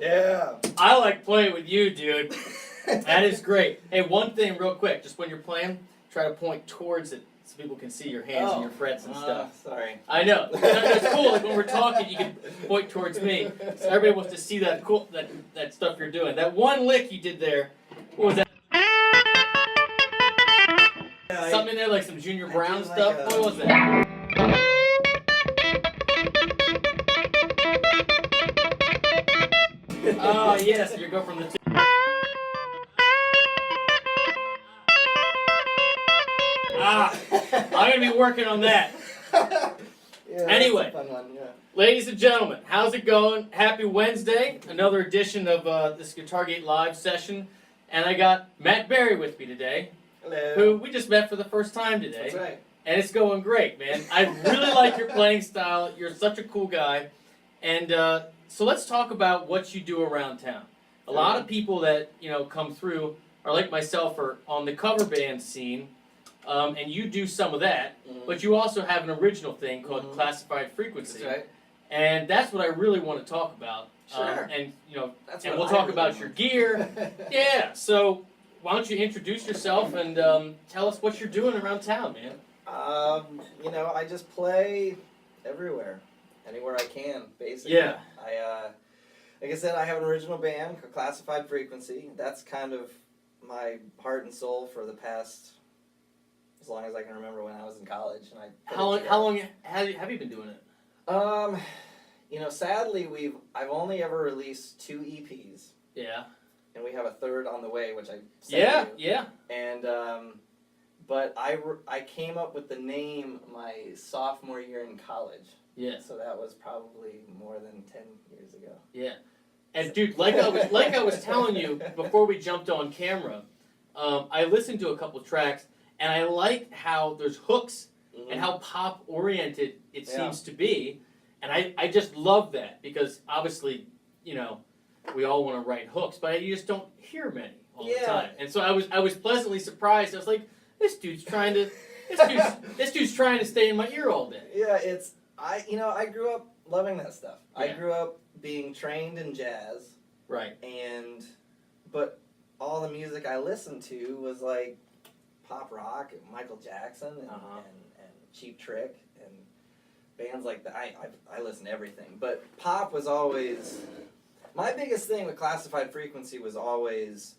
Yeah. I like playing with you, dude. That is great. Hey, one thing real quick, just when you're playing, try to point towards it so people can see your hands and your frets and stuff. Sorry. I know. That's cool. Like when we're talking, you can point towards me. So everybody wants to see that cool that stuff you're doing. That one lick you did there, what was that? Yeah, Something in there like some Junior Brown like stuff? a- What was that? Oh, yes, you go from the two. I'm going to be working on that. Yeah, Anyway. that's a fun one, yeah. Ladies and gentlemen, how's it going? Happy Wednesday. Another edition of this Guitar Gate Live session. And I got Matt Berry with me today, Hello. who we just met for the first time today. That's right. And it's going great, man. I really like your playing style. You're such a cool guy. And so let's talk about what you do around town. A lot of people that come through are like myself, are on the cover band scene, and you do some of that. But you also have an original thing called Classified Frequency. That's right. And that's what I really want to talk about. Sure. And That's and what we'll I talk really about want. your gear. Yeah. So why don't you introduce yourself and tell us what you're doing around town, man? I just play everywhere, anywhere I can, basically. Yeah. Like I said, I have an original band called Classified Frequency. That's kind of my heart and soul for the past, as long as I can remember, when I was in college. And How long have you been doing it? Sadly, I've only ever released 2 EPs, Yeah. and we have a third on the way, which I sent you. Yeah. And but I came up with the name my sophomore year in college. Yeah. So that was probably more than 10 years ago. Yeah. And dude, like I was telling you before we jumped on camera, I listened to a couple tracks and I like how there's hooks and how pop oriented it seems to be, and I just love that because obviously we all want to write hooks, but you just don't hear many all the time. And so I was pleasantly surprised. I was like, this dude's trying to stay in my ear all day. Yeah, I grew up loving that stuff. Yeah. I grew up being trained in jazz. Right. But all the music I listened to was like pop rock and Michael Jackson and Cheap Trick and bands like that. I listen to everything. But pop was always, my biggest thing with Classified Frequency was always,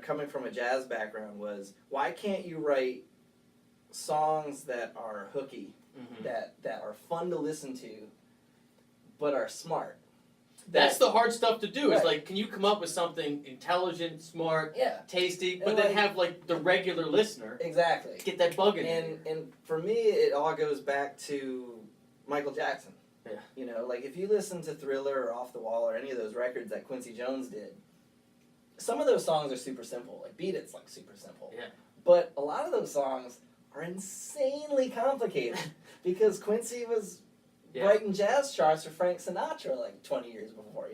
coming from a jazz background, was why can't you write songs that are hooky, that are fun to listen to, but are smart? That's the hard stuff to do. It's like, can you come up with something intelligent, smart, tasty, but then have like the regular listener get that bug in there. And for me, it all goes back to Michael Jackson. Yeah. Like if you listen to Thriller or Off the Wall or any of those records that Quincy Jones did, some of those songs are super simple. Like Beat It's like super simple. Yeah. But a lot of those songs are insanely complicated because Quincy was writing jazz charts for Frank Sinatra like 20 years before,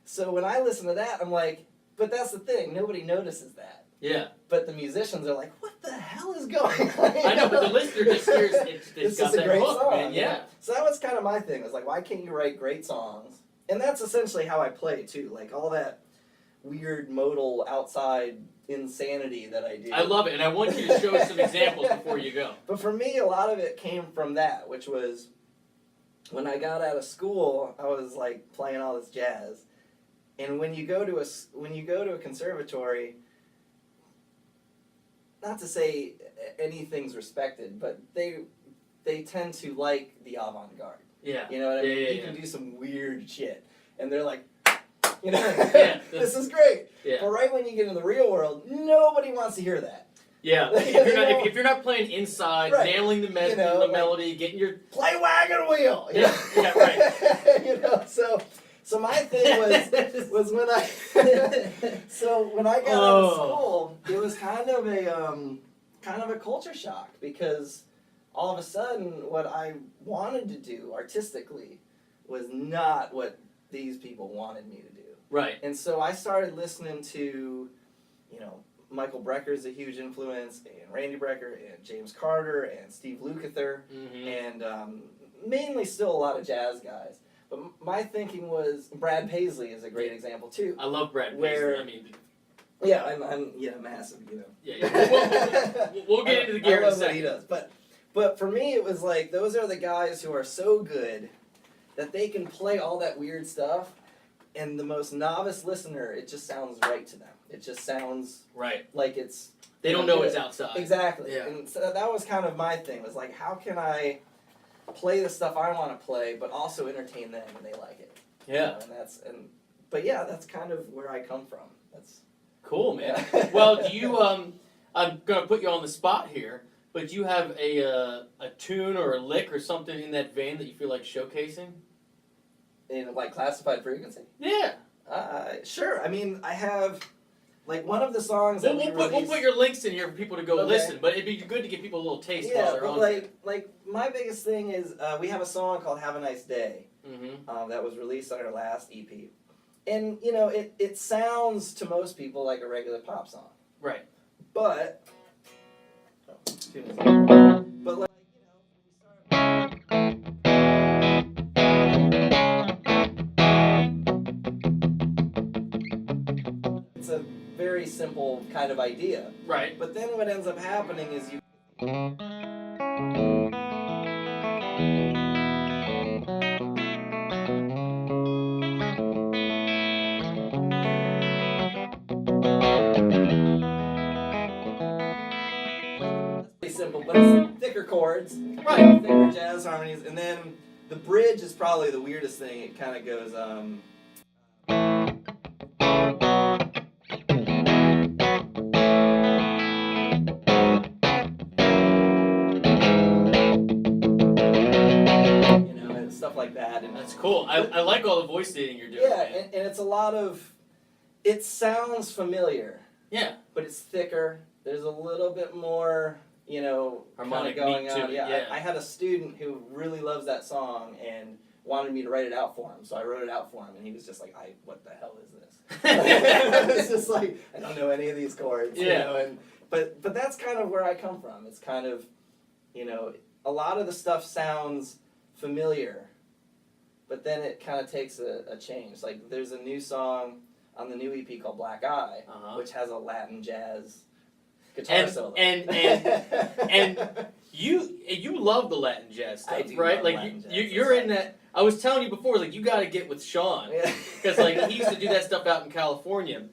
So when I listen to that, I'm like, but that's the thing, nobody notices that. Yeah. But the musicians are like, what the hell is going on? I know, but the listener just hears it's got that great hook, song, man. Yeah. So that was kind of my thing. It was like, why can't you write great songs? And that's essentially how I play too. Like all that weird modal outside insanity that I do. I love it, and I want you to show us some examples before you go. But for me, a lot of it came from that, which was when I got out of school, I was like playing all this jazz. And when you go to a conservatory, not to say anything's respected, but they tend to like the avant-garde. Yeah. You know what I mean? Yeah, you can do some weird shit. And they're like, this is great. Yeah. But right when you get in the real world, nobody wants to hear that. Yeah. If you're not playing inside, nailing the melody, getting your play Wagon Wheel. Yeah, right. So my thing was when I when I got out of school, it was kind of a culture shock because all of a sudden what I wanted to do artistically was not what these people wanted me to do. Right. And so I started listening to, Michael Brecker's a huge influence, and Randy Brecker, and James Carter, and Steve Lukather, and mainly still a lot of jazz guys. But my thinking was, Brad Paisley is a great example too. I love Brad Paisley. I mean, I'm massive, Yeah. We'll get into the gear in a second. What he does, but for me it was like those are the guys who are so good that they can play all that weird stuff, and the most novice listener, it just sounds right to them. It just sounds like it's... They don't know it's outside. Exactly. Yeah. And so that was kind of my thing, was like, how can I play the stuff I want to play, but also entertain them and they like it? Yeah. But that's kind of where I come from. That's cool, man. Well, do you, I'm going to put you on the spot here, but do you have a tune or a lick or something in that vein that you feel like showcasing? In like Classified Frequency? Yeah. Sure. I mean, I have Like one of the songs that we'll put your links in here for people to go Okay. listen, but it'd be good to give people a little taste while Yeah, they're but on. like my biggest thing is we have a song called "Have a Nice Day" that was released on our last EP, and you know it sounds to most people like a regular pop song, Right. but like it's a very simple kind of idea. Right. But then what ends up happening is you. Pretty simple, but it's thicker chords, Right. thicker jazz harmonies, and then the bridge is probably the weirdest thing. It kind of goes. And stuff like that. And That's cool. I like all the voice dating you're doing. yeah, Man. and it's a lot of. It sounds familiar. Yeah. But it's thicker. There's a little bit more, kind of Harmonic going meat on. to it, Yeah, yeah. I had a student who really loves that song and wanted me to write it out for him. So I wrote it out for him, and he was just like, "What the hell is this?" It's just like I don't know any of these chords. Yeah. And but that's kind of where I come from. It's kind of, a lot of the stuff sounds familiar, but then it kind of takes a change. Like there's a new song on the new EP called Black Eye, which has a Latin jazz guitar solo. And you love the Latin jazz stuff, I do right? love Like Latin jazz. you're in that. I was telling you before, like you got to get with Sean Yeah. because like he used to do that stuff out in California,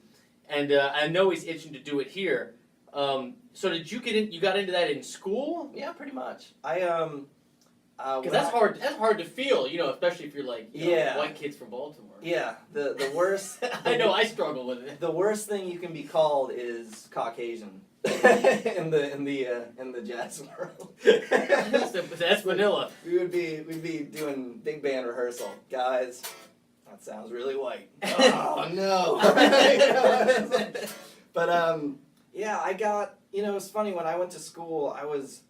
and I know he's itching to do it here. So did you get in? You got into that in school? Yeah, pretty much. Because that's hard. That's hard to feel, especially if you're like white kids from Baltimore. Yeah, the worst. I know I struggle with it. The worst thing you can be called is Caucasian in the jazz world. That's vanilla. We'd be doing big band rehearsal, guys. That sounds really white. Oh no! But yeah, I got. It's funny when I went to school. I was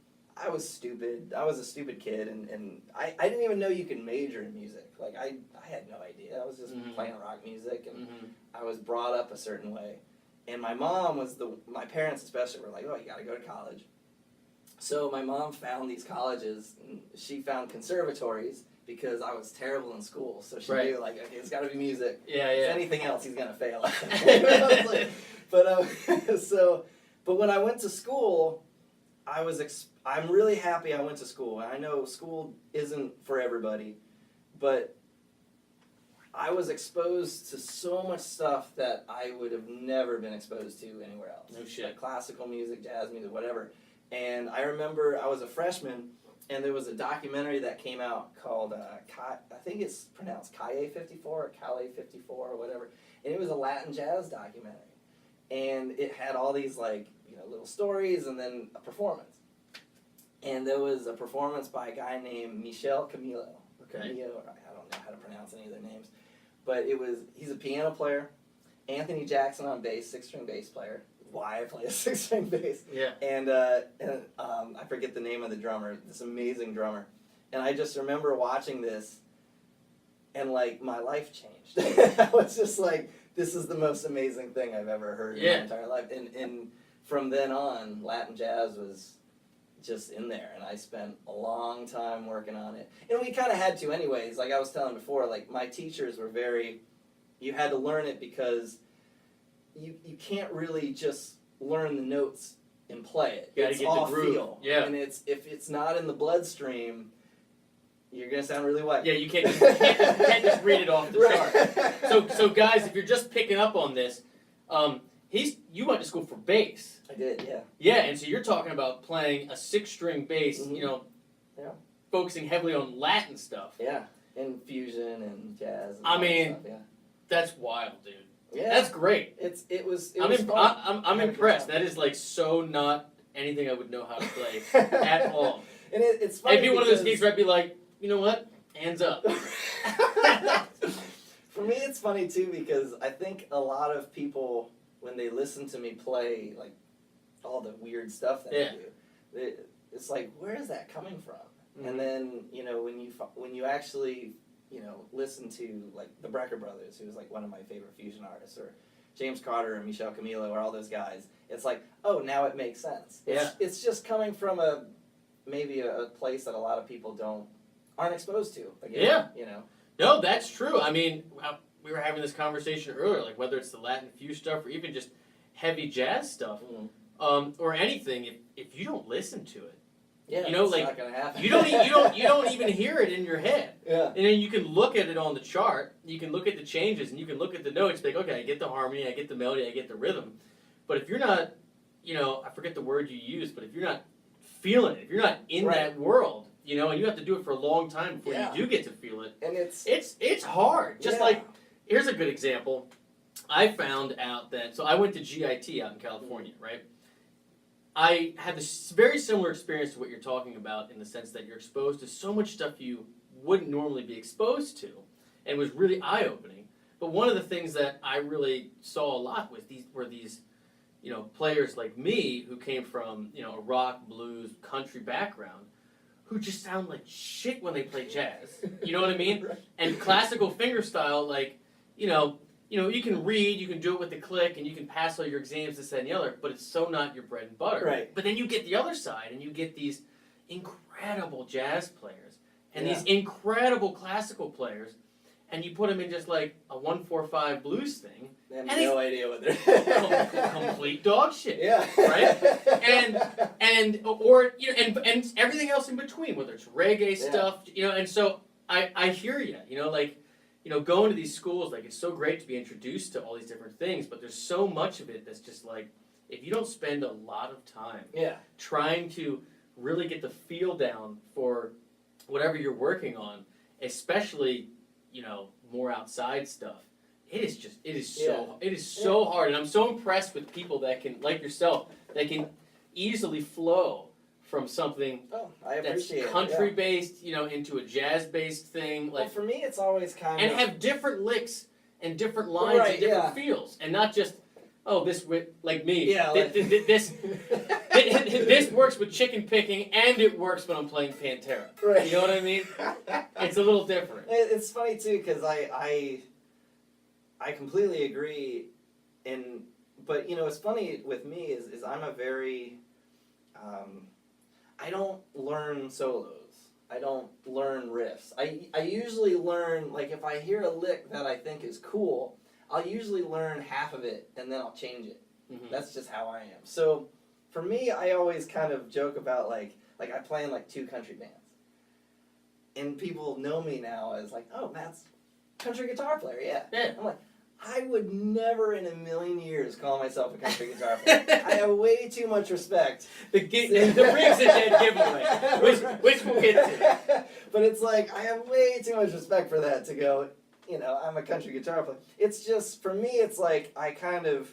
stupid. I was a stupid kid, and I didn't even know you could major in music. Like I had no idea. I was just playing rock music, and I was brought up a certain way. And my mom my parents especially were like, "Oh, you got to go to college." So my mom found these colleges, and she found conservatories because I was terrible in school. So she knew, like, okay, it's got to be music. Yeah, If anything else, he's gonna fail. But when I went to school, I'm really happy I went to school. And I know school isn't for everybody, but I was exposed to so much stuff that I would have never been exposed to anywhere else. No shit. Like classical music, jazz music, whatever. And I remember I was a freshman, and there was a documentary that came out called, I think it's pronounced Calle 54 or Calais 54 or whatever. And it was a Latin jazz documentary. And it had all these, little stories and then a performance. And there was a performance by a guy named Michel Camilo. Okay. Camilo, I don't know how to pronounce any of their names. But he's a piano player. Anthony Jackson on bass, 6-string bass player. Why I play a 6-string bass. Yeah. And I forget the name of the drummer, this amazing drummer. And I just remember watching this, and my life changed. I was just like, this is the most amazing thing I've ever heard in my entire life. And from then on, Latin jazz was just in there, and I spent a long time working on it. And we kind of had to anyways. Like I was telling before, my teachers were you had to learn it because you can't really just learn the notes and play it. You gotta it's get all the groove. feel. Yeah. And if it's not in the bloodstream, you're gonna sound really white. Yeah, you can't just read it off the chart. So guys, if you're just picking up on this, you went to school for bass. I did, yeah. Yeah, and so you're talking about playing a 6-string bass, Yeah. focusing heavily on Latin stuff. Yeah, and fusion and jazz. And I all that mean, stuff, yeah. That's wild, dude. Yeah. That's great. It was I'm fun. impressed. That is so not anything I would know how to play at all. And it's funny. It'd be one of those gigs where I'd be like, you know what? Hands up. For me, it's funny too because I think a lot of people when they listen to me play like all the weird stuff that I do, it's like, where is that coming from? Mm-hmm. And then when you actually listen to like the Brecker Brothers, who's like one of my favorite fusion artists, or James Carter and Michel Camilo, or all those guys, it's like, oh, now it makes sense. It's just coming from maybe a place that a lot of people aren't exposed to. Again, No, that's true. I mean, we were having this conversation earlier, like whether it's the Latin fusion stuff or even just heavy jazz stuff, or anything. If you don't listen to it, it's not gonna happen. you don't even hear it in your head. Yeah. And then you can look at it on the chart. You can look at the changes, and you can look at the notes. Like, okay, I get the harmony, I get the melody, I get the rhythm. But if you're not, I forget the word you use, but if you're not feeling it, if you're not in that world, and you have to do it for a long time before you do get to feel it. And it's hard. Just like, here's a good example. I found out that, so I went to GIT out in California, right? I had this very similar experience to what you're talking about, in the sense that you're exposed to so much stuff you wouldn't normally be exposed to, and it was really eye-opening. But one of the things that I really saw a lot were these players like me, who came from a rock, blues, country background, who just sound like shit when they play jazz. You know what I mean? Right. And classical fingerstyle, like, you can read, you can do it with the click, and you can pass all your exams, this, that, and the other, but it's so not your bread and butter. Right. But then you get the other side, and you get these incredible jazz players, and these incredible classical players, and you put them in just like a 1-4-5 blues thing. They have no idea what they're complete dog shit. Yeah. Right? And everything else in between, whether it's reggae stuff, and so I hear you, going to these schools, like, it's so great to be introduced to all these different things, but there's so much of it that's just like, if you don't spend a lot of time trying to really get the feel down for whatever you're working on, especially, more outside stuff, it is so hard. And I'm so impressed with people that can, like yourself, that can easily flow from something that's country-based, into a jazz-based thing. Like, for me, it's always kind of... And have different licks and different lines and different feels. And not just, like me. Yeah, this works with chicken picking, and it works when I'm playing Pantera. Right. You know what I mean? It's a little different. It's funny, too, because I completely agree. But, what's funny with me is I'm a very... I don't learn solos. I don't learn riffs. I usually learn, like, if I hear a lick that I think is cool, I'll usually learn half of it, and then I'll change it. Mm-hmm. That's just how I am. So, for me, I always kind of joke about, like I play in, like, 2 country bands. And people know me now as, like, oh, that's country guitar player, yeah. I'm like, I would never in a million years call myself a country guitar player. I have way too much respect. The ring's a dead giveaway, which we'll get to. But it's like, I have way too much respect for that to go, I'm a country guitar player. It's just, for me, it's like, I kind of,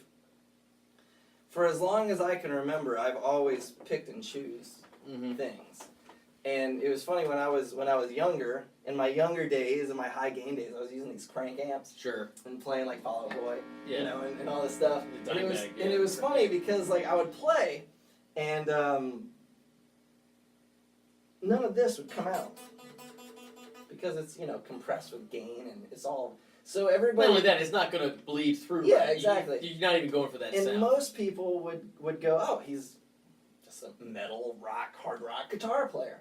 for as long as I can remember, I've always picked and choose things. And it was funny, when I was younger, in my younger days, in my high gain days, I was using these crank amps. Sure. And playing like Fall Out Boy, and all this stuff. And it was funny because, like, I would play, and none of this would come out. Because it's, compressed with gain, and it's all... So everybody... Not only that, it's not going to bleed through. Yeah, right? exactly. You're not even going for that sound. And most people would go, oh, he's just a metal, hard rock guitar player.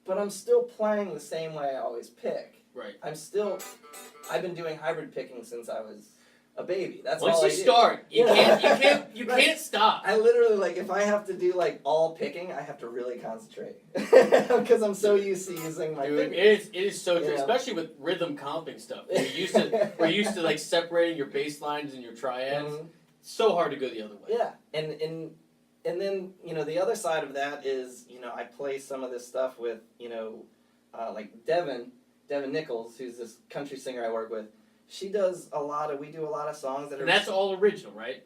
But I'm still playing the same way I always pick. Right. I've been doing hybrid picking since I was a baby. That's Once all I you do. start, you can't stop. I literally, like, if I have to do, like, all picking, I have to really concentrate. Because I'm so used to using my fingers. It is so true, especially with rhythm comping stuff. We're used to like separating your bass lines and your triads. Mm-hmm. It's so hard to go the other way. Yeah, and then, the other side of that is, I play some of this stuff with, like Devin Nichols, who's this country singer I work with. We do a lot of songs that are... And that's all original, right?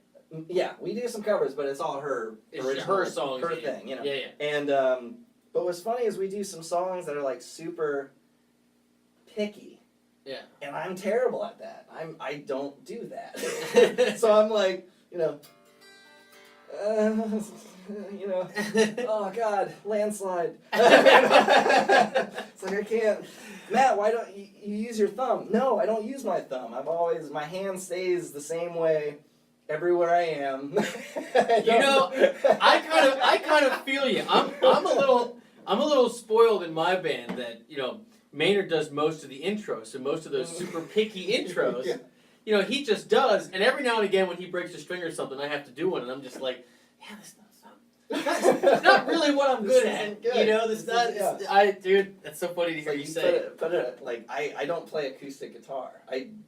Yeah, we do some covers, but it's all her original, her songs, her thing, Yeah. And, but what's funny is we do some songs that are, like, super picky. Yeah. And I'm terrible at that. I don't do that. So I'm like, you know, oh God, landslide. It's like, I can't. Matt, why don't you use your thumb? No, I don't use my thumb. My hand stays the same way everywhere I am. I kind of feel you. I'm a little spoiled in my band that, Maynard does most of the intros, so most of those super picky intros, Yeah. He just does, and every now and again when he breaks a string or something, I have to do one, and I'm just like, yeah, that's not really what I'm good at. Dude, that's so funny to hear you say. I don't play acoustic guitar.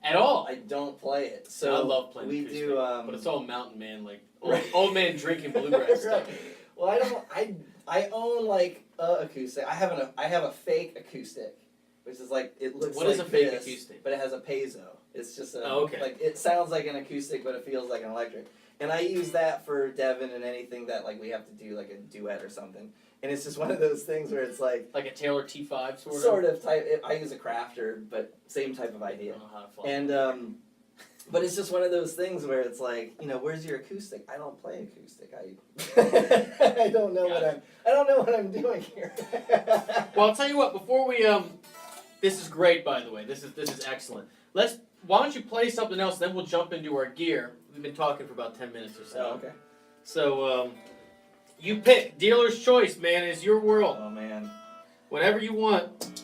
At all. I don't play it. So I love playing we acoustic, do, but it's all mountain man, like Right. old man drinking bluegrass stuff. Well, I own like a acoustic. I have a fake acoustic, which is like, it looks What like is a fake this, acoustic? but it has a piezo. It's just okay. Like, it sounds like an acoustic, but it feels like an electric. And I use that for Devin and anything that like we have to do, like a duet or something. And it's just one of those things where it's like a Taylor T5 sort of. Sort of type. I use a Crafter, but same type of idea. I don't know how to fly. And but it's just one of those things where it's like, where's your acoustic? I don't play acoustic. I don't know what I'm doing here. Well, I'll tell you what. Before we this is great, by the way. This is excellent. Why don't you play something else? Then we'll jump into our gear. We've been talking for about 10 minutes or so. Oh, okay. So you pick. Dealer's choice, man. Is your world. Oh man. Whatever you want.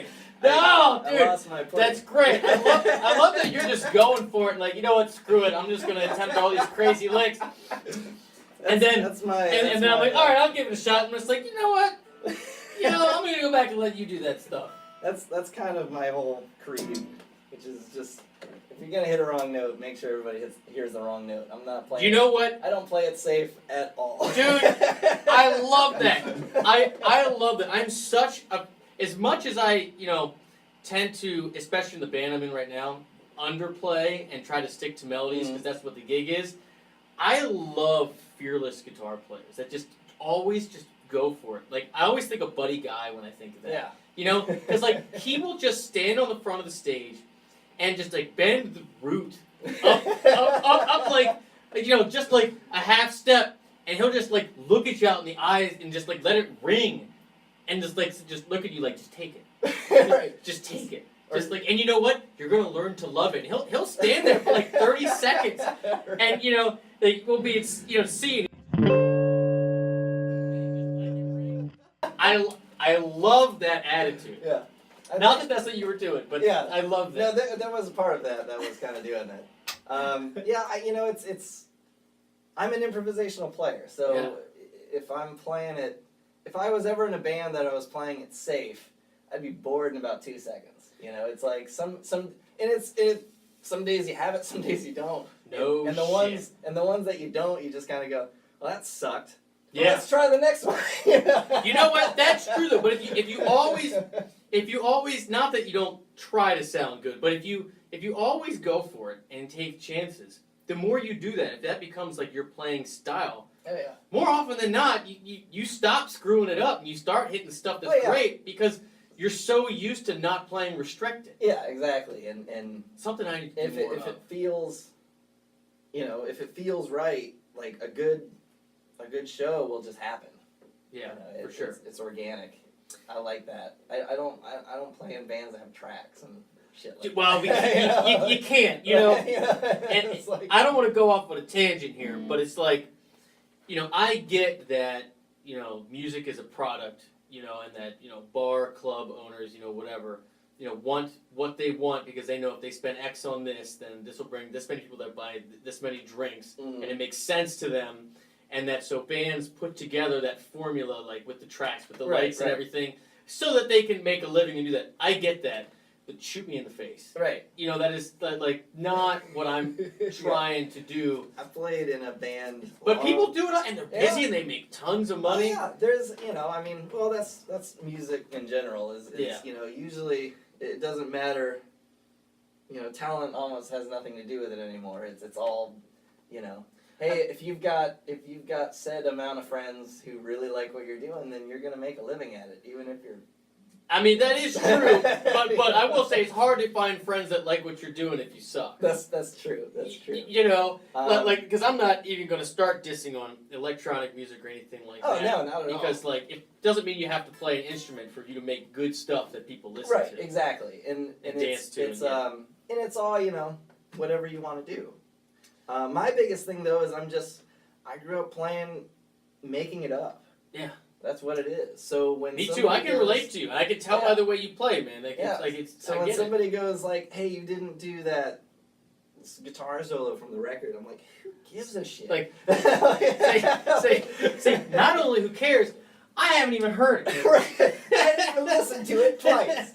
Sorry. No, I dude, lost my place. that's great. I love that you're just going for it. Like, you know what? Screw it. I'm just gonna attempt all these crazy licks. And then I'm like, all right, I'll give it a shot. I'm just like, you know what? I'm gonna go back and let you do that stuff. That's kind of my whole creed, which is just if you're gonna hit a wrong note, make sure everybody hears the wrong note. I'm not playing. You know what? I don't play it safe at all. Dude, I love that. I love that. I'm such a, as much as I, tend to, especially in the band I'm in right now, underplay and try to stick to melodies because that's what the gig is. I love fearless guitar players that just always just go for it. Like, I always think of Buddy Guy when I think of that. Yeah. Because like he will just stand on the front of the stage and just like bend the root up like just like a half step, and he'll just like look at you out in the eyes and just like let it ring, and just look at you like just take it, Right. just take it. Just like, and you know what? You're gonna learn to love it. He'll stand there for like 30 seconds, and like, we'll be seeing. I love that attitude. Yeah. Not that that's what you were doing, but yeah. I love that. No, there was a part of that was kind of doing that. It's I'm an improvisational player, so if I'm playing it, if I was ever in a band that I was playing it safe, I'd be bored in about 2 seconds. It's like some days you have it, some days you don't. No and the shit. ones that you don't, you just kind of go, well, that sucked. Well, Yeah. let's try the next one. You know what? That's true though. But if you always, not that you don't try to sound good, but if you always go for it and take chances, the more you do that, if that becomes like your playing style, more often than not, you stop screwing it up and you start hitting stuff that's great because you're so used to not playing restricted. Yeah, exactly. And something I need to do more if of. it feels, if it feels right, like a good show will just happen. Yeah, for sure. It's organic. I like that. I don't play in bands that have tracks and shit like well, that. you can't, And like, I don't want to go off on a tangent here, but it's like, I get that, music is a product, and that, bar, club owners, whatever, want what they want because they know if they spend X on this, then this will bring this many people that buy this many drinks, and it makes sense to them. And that so bands put together that formula, like with the tracks, with the lights and everything, so that they can make a living and do that. I get that, but shoot me in the face. Right. That is like not what I'm trying to do. I played in a band. But people do it, and they're busy, and they make tons of money. Yeah, there's, that's music in general. Is usually it doesn't matter. Talent almost has nothing to do with it anymore. It's all, Hey, if you've got said amount of friends who really like what you're doing, then you're gonna make a living at it, even if you're. I mean, that is true, but I will say it's hard to find friends that like what you're doing if you suck. That's true. That's true. Because I'm not even gonna start dissing on electronic music or anything like that. Oh no, not at all. Because it doesn't mean you have to play an instrument for you to make good stuff that people listen to. Right, exactly, and dance to. And it's all whatever you want to do. My biggest thing though is I grew up making it up. Yeah. That's what it is. So when me too, I can relate to you. I can tell by the way you play, man. So when somebody goes like, "Hey, you didn't do that guitar solo from the record," I'm like, "Who gives a shit?" Like, say, not only who cares, I haven't even heard it. Right. I didn't even listen to it twice.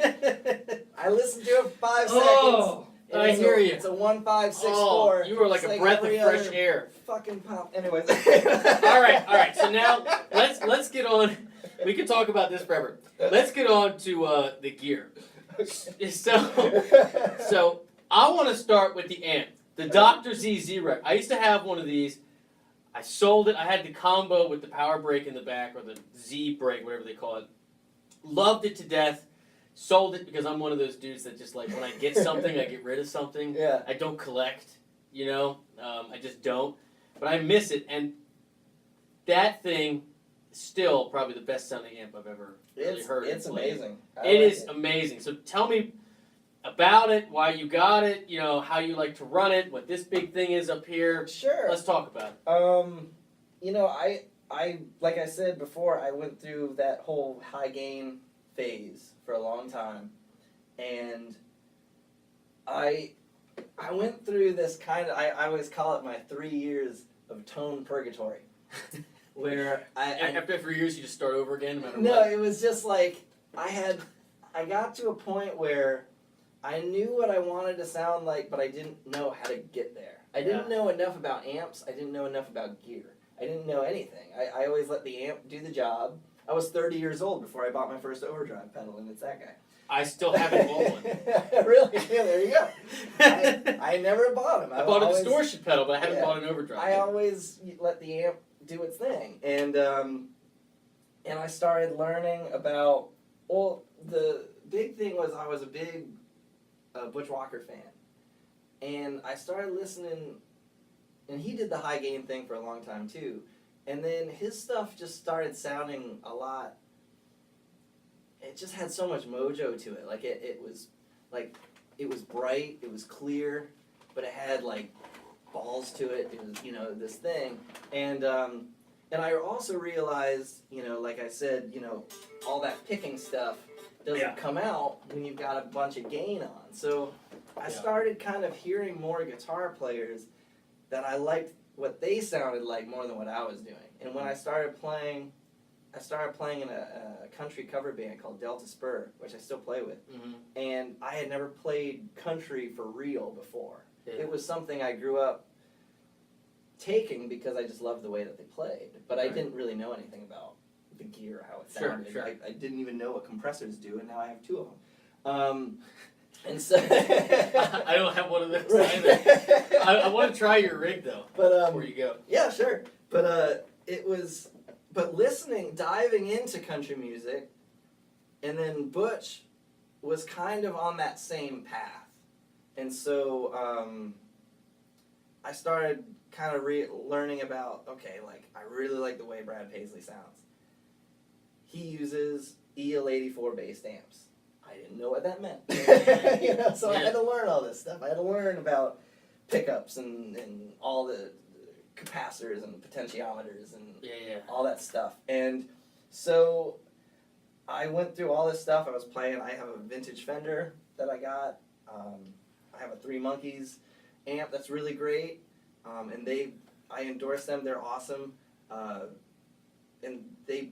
I listened to it 5 seconds. I hear you. It's a 1, 5, 6, 4. You were like a breath of fresh air. Fucking pop. Anyways. All right. So now let's get on. We can talk about this forever. Let's get on to the gear. Okay. So I want to start with the amp, the Dr.Z Z-Rec. I used to have one of these. I sold it. I had the combo with the power brake in the back, or the Z brake, whatever they call it. Loved it to death. Sold it because I'm one of those dudes that just like when I get something, I get rid of something. Yeah. I don't collect, I just don't. But I miss it, and that thing is still probably the best sounding amp I've ever really heard. It's amazing. It is amazing. So tell me about it, why you got it, how you like to run it, what this big thing is up here. Sure. Let's talk about it. I like I said before, I went through that whole high gain phase for a long time, and I went through this kind of, I always call it my 3 years of tone purgatory, where After 3 years, you just start over again, no matter no, what? it was just like, I got to a point where I knew what I wanted to sound like, but I didn't know how to get there. I didn't know enough about amps, I didn't know enough about gear. I didn't know anything. I always let the amp do the job. I was 30 years old before I bought my first overdrive pedal, and it's that guy. I still haven't bought one. Really? Yeah, there you go. I never bought them. I bought a distortion pedal, but I haven't yeah, bought an overdrive. I always let the amp do its thing, and I started learning about. Well, the big thing was I was a big Butch Walker fan, and I started listening. And he did the high gain thing for a long time too, and then his stuff just started sounding a lot. It just had so much mojo to it. Like it was bright, it was clear, but it had like balls to it. It was this thing, and I also realized like I said all that picking stuff doesn't come out when you've got a bunch of gain on. So I started kind of hearing more guitar players that I liked what they sounded like more than what I was doing. And when I started playing in a country cover band called Delta Spur, which I still play with. Mm-hmm. And I had never played country for real before. Yeah. It was something I grew up taking because I just loved the way that they played. But I didn't really know anything about the gear, how it sounded. Sure. I didn't even know what compressors do, and now I have 2 of them. And so I don't have one of those either. I want to try your rig though. But before you go. yeah, sure. But but diving into country music, and then Butch was kind of on that same path, and so I started kind of learning about I really like the way Brad Paisley sounds. He uses EL84 based amps. I didn't know what that meant. So I had to learn all this stuff. I had to learn about pickups and all the capacitors and potentiometers and all that stuff. And so I went through all this stuff. I was playing. I have a vintage Fender that I got. I have a 3 Monkeys amp that's really great. And I endorse them. They're awesome. And the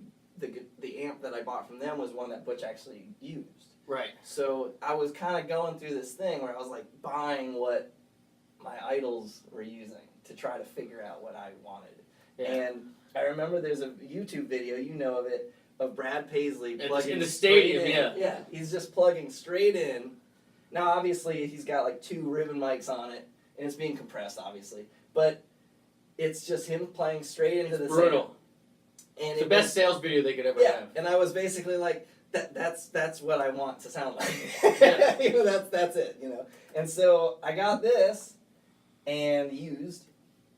amp that I bought from them was one that Butch actually used. Right. So I was kind of going through this thing where I was like buying what my idols were using to try to figure out what I wanted. Yeah. And I remember there's a YouTube video, of it, of Brad Paisley plugging in the stadium. In. Yeah, he's just plugging straight in. Now obviously he's got like 2 ribbon mics on it, and it's being compressed obviously, but it's just him playing straight into the brutal. And it's the best sales video they could ever have. And I was basically like, that's what I want to sound like. That's it, And so I got this and used,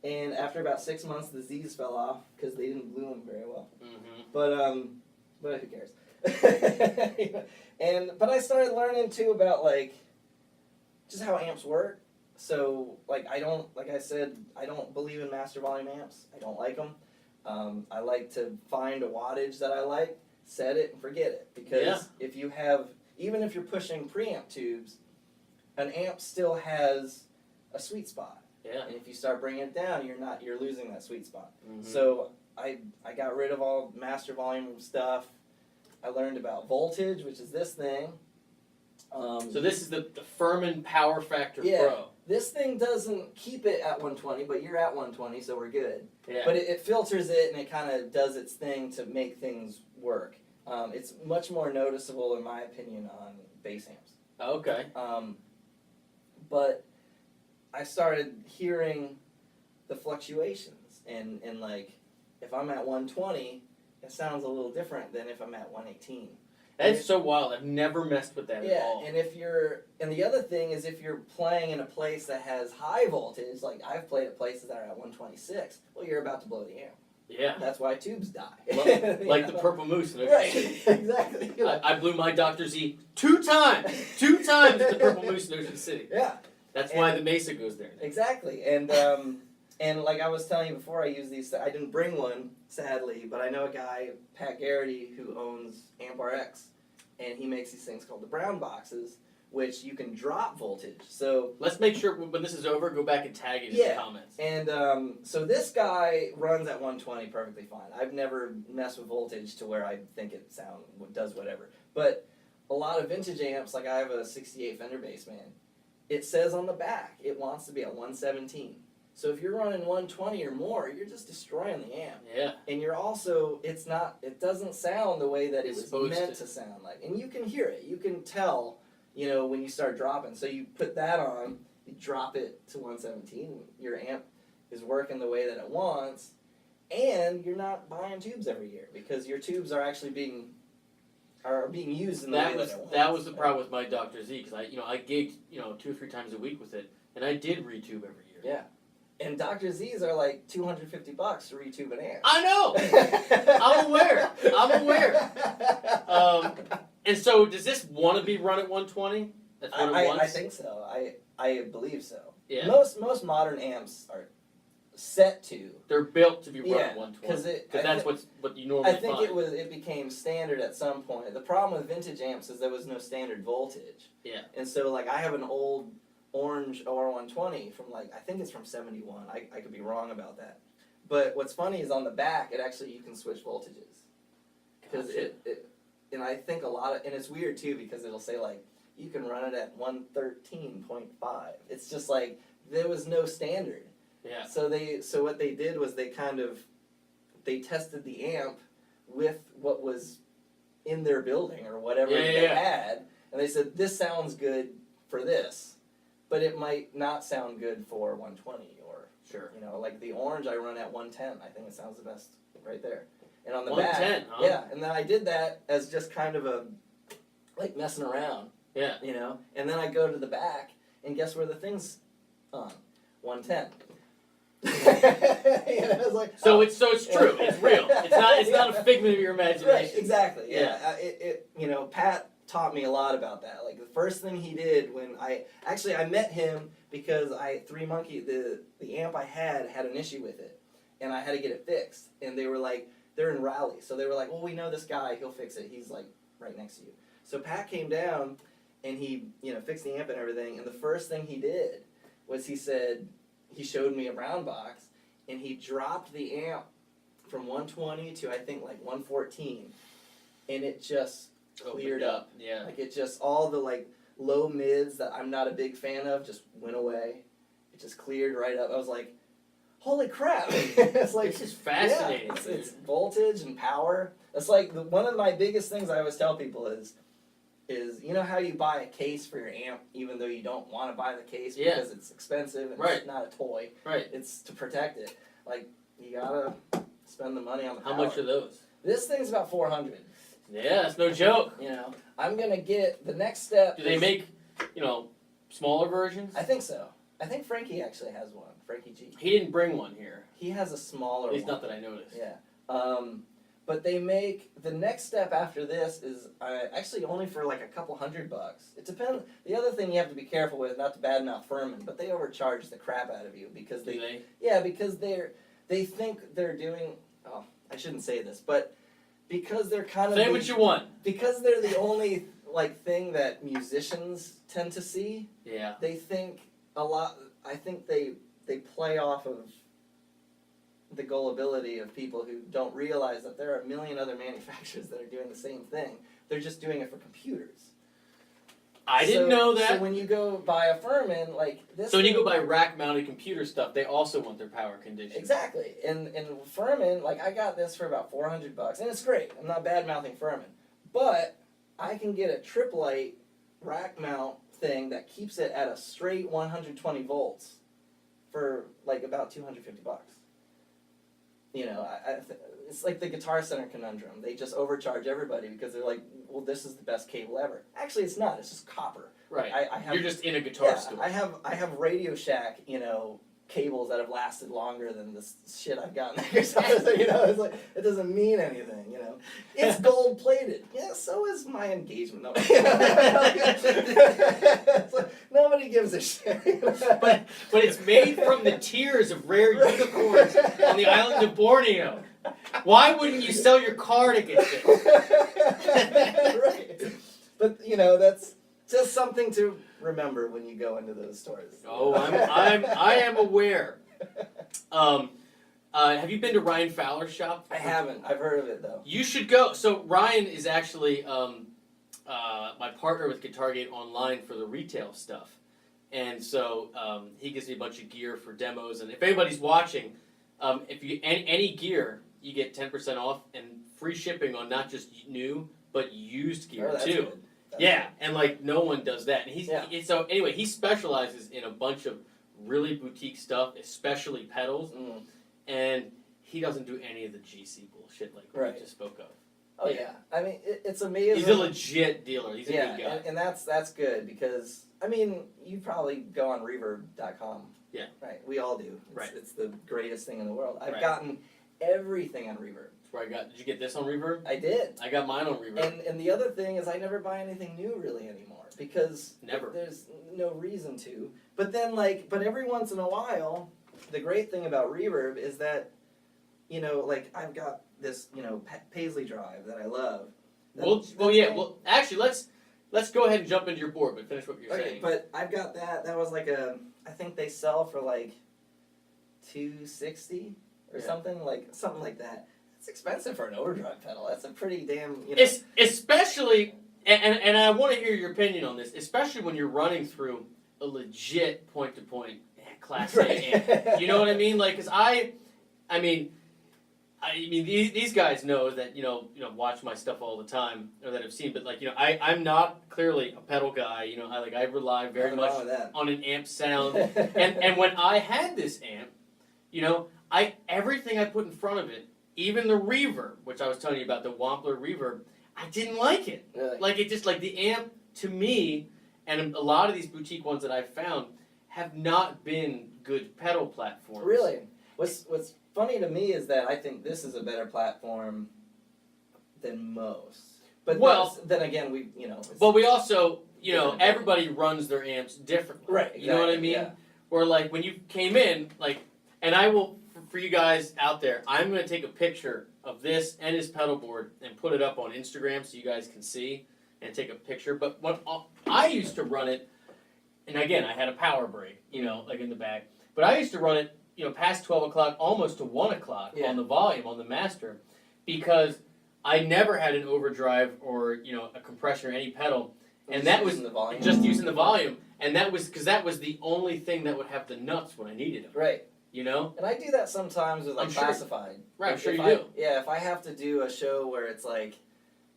and after about 6 months the Z's fell off because they didn't glue them very well. Mm-hmm. But who cares? But I started learning too about just how amps work. So like I don't believe in master volume amps. I don't like them. I like to find a wattage that I like, set it, and forget it. Because even if you're pushing preamp tubes, an amp still has a sweet spot. Yeah. And if you start bringing it down, you're losing that sweet spot. Mm-hmm. So I got rid of all master volume stuff. I learned about voltage, which is this thing. So this is the Furman Power Factor Pro. This thing doesn't keep it at 120, but you're at 120, so we're good. Yeah. But it filters it, and it kind of does its thing to make things work. It's much more noticeable, in my opinion, on bass amps. Okay. But I started hearing the fluctuations, and if I'm at 120, it sounds a little different than if I'm at 118. That's so wild. I've never messed with that at all. And the other thing is if you're playing in a place that has high voltage, like I've played at places that are at 126, well, you're about to blow the amp. Yeah. That's why tubes die. Like the Purple Moose. Right, exactly. I blew my Dr.Z 2 times. 2 times at the Purple Moose in Ocean City. Yeah. That's why the Mesa goes there. Exactly. And like I was telling you before, I use these. I didn't bring one, sadly, but I know a guy, Pat Garrity, who owns AmpRx, and he makes these things called the brown boxes, which you can drop voltage. So let's make sure when this is over, go back and tag it in the comments. And so this guy runs at 120 perfectly fine. I've never messed with voltage to where I think it does whatever. But a lot of vintage amps, like I have a 68 Fender Bassman, it says on the back it wants to be at 117. So if you're running 120 or more, you're just destroying the amp. Yeah. And you're also, it doesn't sound the way that it was meant to sound like. And you can hear it. You can tell, when you start dropping. So you put that on, you drop it to 117, your amp is working the way that it wants, and you're not buying tubes every year because your tubes are actually being used in the way that it wants. That was the problem with my Dr.Z, because I gigged 2 or 3 times a week with it, and I did retube every year. Yeah. And Dr.Z's are like $250 to retube an amp. I know! I'm aware. And so, does this want to be run at 120? That's what it wants? I think so. I believe so. Yeah. Most modern amps are set to. They're built to be run at 120. Because that's what you normally find. I find. think it became standard at some point. The problem with vintage amps is there was no standard voltage. Yeah. And so, I have an old orange OR120 from I think it's from 71. I could be wrong about that. But what's funny is on the back, you can switch voltages. Because and I think and it's weird too because it'll say you can run it at 113.5. It's just there was no standard. Yeah. So what they did was they tested the amp with what was in their building or whatever they had, and they said this sounds good for this, but it might not sound good for 120 or the orange I run at 110. I think it sounds the best right there. And on the back, 110, huh? yeah, and then I did that as just kind of a messing around. Yeah. And then I go to the back, and guess where the thing's on? 110. It's so it's true. It's real. It's not a figment of your imagination. Right. Exactly. Yeah. Yeah. Pat taught me a lot about that. The first thing he did when I met him because Three Monkey the amp I had an issue with it, and I had to get it fixed. And they were they're in Raleigh, so they were well, we know this guy, he'll fix it. He's right next to you. So Pat came down and he fixed the amp and everything. And the first thing he did was he showed me a brown box, and he dropped the amp from 120 to I think 114, and it just cleared up. Yeah. It just all the low mids that I'm not a big fan of just went away. It just cleared right up. I was like, holy crap! It's this is fascinating. Yeah, it's voltage and power. It's one of my biggest things I always tell people is how you buy a case for your amp even though you don't want to buy the case because it's expensive and it's not a toy. Right. It's to protect it. You gotta spend the money on the power. How much are those? This thing's about $400. Yeah, that's no joke. I'm gonna get the next step. Do they make, smaller versions? I think so. I think Frankie actually has one. Frankie G. He didn't bring one here. He has a smaller one. At least not that I noticed. Yeah. But they make, the next step after this is actually only for a couple $100. It depends. The other thing you have to be careful with, not to badmouth Furman, but they overcharge the crap out of you because Do they? Yeah, because they think they're doing, I shouldn't say this, but because they're kind of say what you want. Because they're the only thing that musicians tend to see. Yeah. They think a lot. I think they play off of the gullibility of people who don't realize that there are a million other manufacturers that are doing the same thing. They're just doing it for computers. I didn't know that. So when you go buy a Furman, this... So when you go buy rack-mounted computer stuff, they also want their power conditioned. Exactly. And Furman, I got this for about $400, and it's great. I'm not bad-mouthing Furman. But I can get a Trip Light rack mount thing that keeps it at a straight 120 volts for about $250. It's like the Guitar Center conundrum. They just overcharge everybody because they're well, this is the best cable ever. Actually, it's not. It's just copper. Right. You're just in a guitar store. I have Radio Shack, cables that have lasted longer than this shit I've gotten there. So, it's it doesn't mean anything, It's gold plated. Yeah, so is my engagement. No. Nobody gives a shit. But it's made from the tears of rare unicorns on the island of Borneo. Why wouldn't you sell your car to get this? Right. But that's just something to remember when you go into those stores. Oh, I am aware. Have you been to Ryan Fowler's shop? I haven't. I've heard of it though. You should go. So Ryan is actually my partner with GuitarGate Online for the retail stuff, and so he gives me a bunch of gear for demos. And if anybody's watching, if you any gear, you get 10% off and free shipping on not just new but used gear that's too. good. That's Yeah, good. and like no one does that. And so anyway, he specializes in a bunch of really boutique stuff, especially pedals, and he doesn't do any of the GC bullshit like we just spoke of. Oh yeah, I mean it's amazing. He's a legit dealer. He's a good guy. And that's good because I mean you probably go on Reverb.com. Yeah. Right. We all do. It's the greatest thing in the world. I've Right. gotten everything on Reverb. That's where I got. Did you get this on Reverb? I did. I got mine on Reverb. And the other thing is I never buy anything new really anymore because Never. there's no reason to. But then but every once in a while, the great thing about Reverb is that I've got this Paisley drive that I love. Well, actually, let's go ahead and jump into your board, but finish what you're saying. But I've got that. That was I think they sell for like $260 or something like that. It's expensive for an overdrive pedal. That's a pretty damn. It's especially, and I want to hear your opinion on this, especially when you're running through a legit point-to-point Class A amp. You know what I mean? Like, cause I mean, these guys know that watch my stuff all the time or that have seen, but I'm not clearly a pedal guy. I rely very much on an amp sound, and when I had this amp, everything I put in front of it, even the reverb, which I was telling you about, the Wampler reverb, I didn't like it. Really? Like it just the amp to me, and a lot of these boutique ones that I've found have not been good pedal platforms. Really, what's funny to me is that I think this is a better platform than most. But then again, But we also, everybody runs their amps differently. Right. You know what I mean? Yeah. Or when you came in, and I will, for you guys out there, I'm going to take a picture of this and his pedal board and put it up on Instagram so you guys can see and take a picture. But when I used to run it, and again, I had a power break, in the back, but I used to run it, past 12 o'clock, almost to 1 o'clock on the volume, on the master, because I never had an overdrive or, a compression or any pedal. And that was just using the volume. And that was because that was the only thing that would have the nuts when I needed them. Right. And I do that sometimes with classified. Right, I'm sure you do. Yeah, if I have to do a show where it's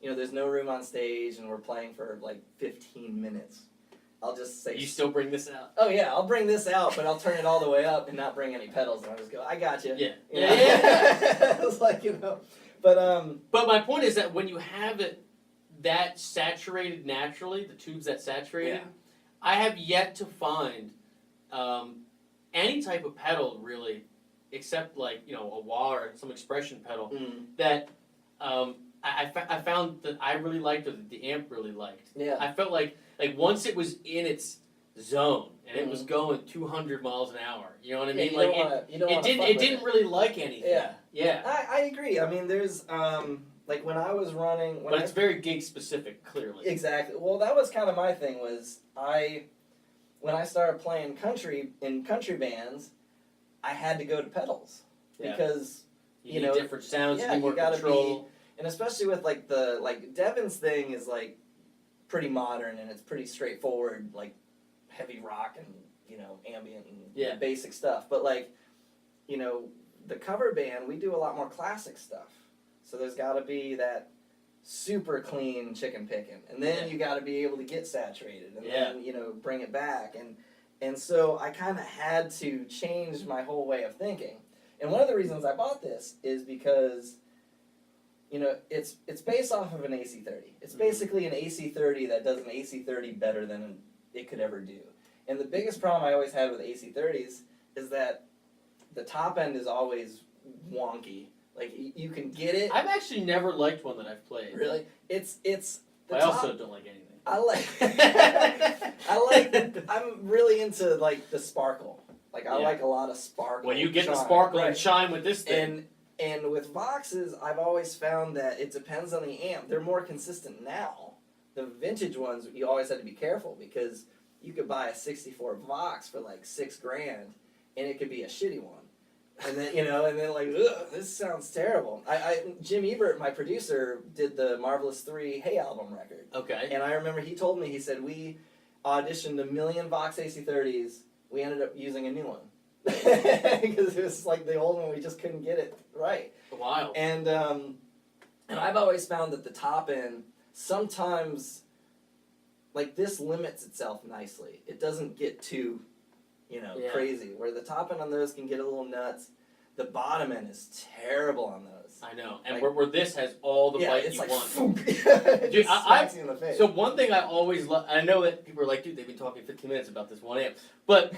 there's no room on stage and we're playing for 15 minutes, I'll just say... You still bring this out? Oh yeah, I'll bring this out, but I'll turn it all the way up and not bring any pedals, and I'll just go, I got you. Yeah. It's But my point is that when you have it that saturated naturally, the tubes that saturated, I have yet to find any type of pedal really, except a wah or some expression pedal that I found that I really liked or that the amp really liked. Yeah. I felt like once it was in its zone and it was going 200 miles an hour, you know what I mean? It didn't really like anything. Yeah. Yeah. I agree. I mean, there's when I was running, but it's very gig specific, clearly. Exactly. Well, that was kind of my thing. Was when I started playing country in country bands, I had to go to pedals because you need different sounds. Yeah, you need more control. And especially with Devin's thing is pretty modern and it's pretty straightforward, heavy rock and ambient and basic stuff. But the cover band, we do a lot more classic stuff. So there's got to be that super clean chicken picking, and then you got to be able to get saturated, and then bring it back, and so I kind of had to change my whole way of thinking. And one of the reasons I bought this is because it's based off of an AC30. It's basically an AC30 that does an AC30 better than it could ever do. And the biggest problem I always had with AC30s is that the top end is always wonky. You can get it. I've actually never liked one that I've played. Really? It's the I top. also don't like anything. I'm really into the sparkle. I like a lot of sparkle. Well, you get the sparkle and shine with this thing. And with Voxes, I've always found that it depends on the amp. They're more consistent now, the vintage ones, you always had to be careful because you could buy a 64 Vox for like $6,000 and it could be a shitty one. And then, like, ugh, this sounds terrible. Jim Ebert, my producer, did the Marvelous 3 Hey album record. Okay. And I remember he told me, he said, we auditioned a million Vox AC30s. We ended up using a new one. Because it was like the old one, we just couldn't get it right. Wow. And I've always found that the top end, sometimes, like, this limits itself nicely. It doesn't get too, crazy. Where the top end on those can get a little nuts. The bottom end is terrible on those. I know. And like, where this has all the bite you like, want. It Dude, just smacks you in the face. So one thing I always love, I know that people are like, dude, they've been talking 15 minutes about this one amp. But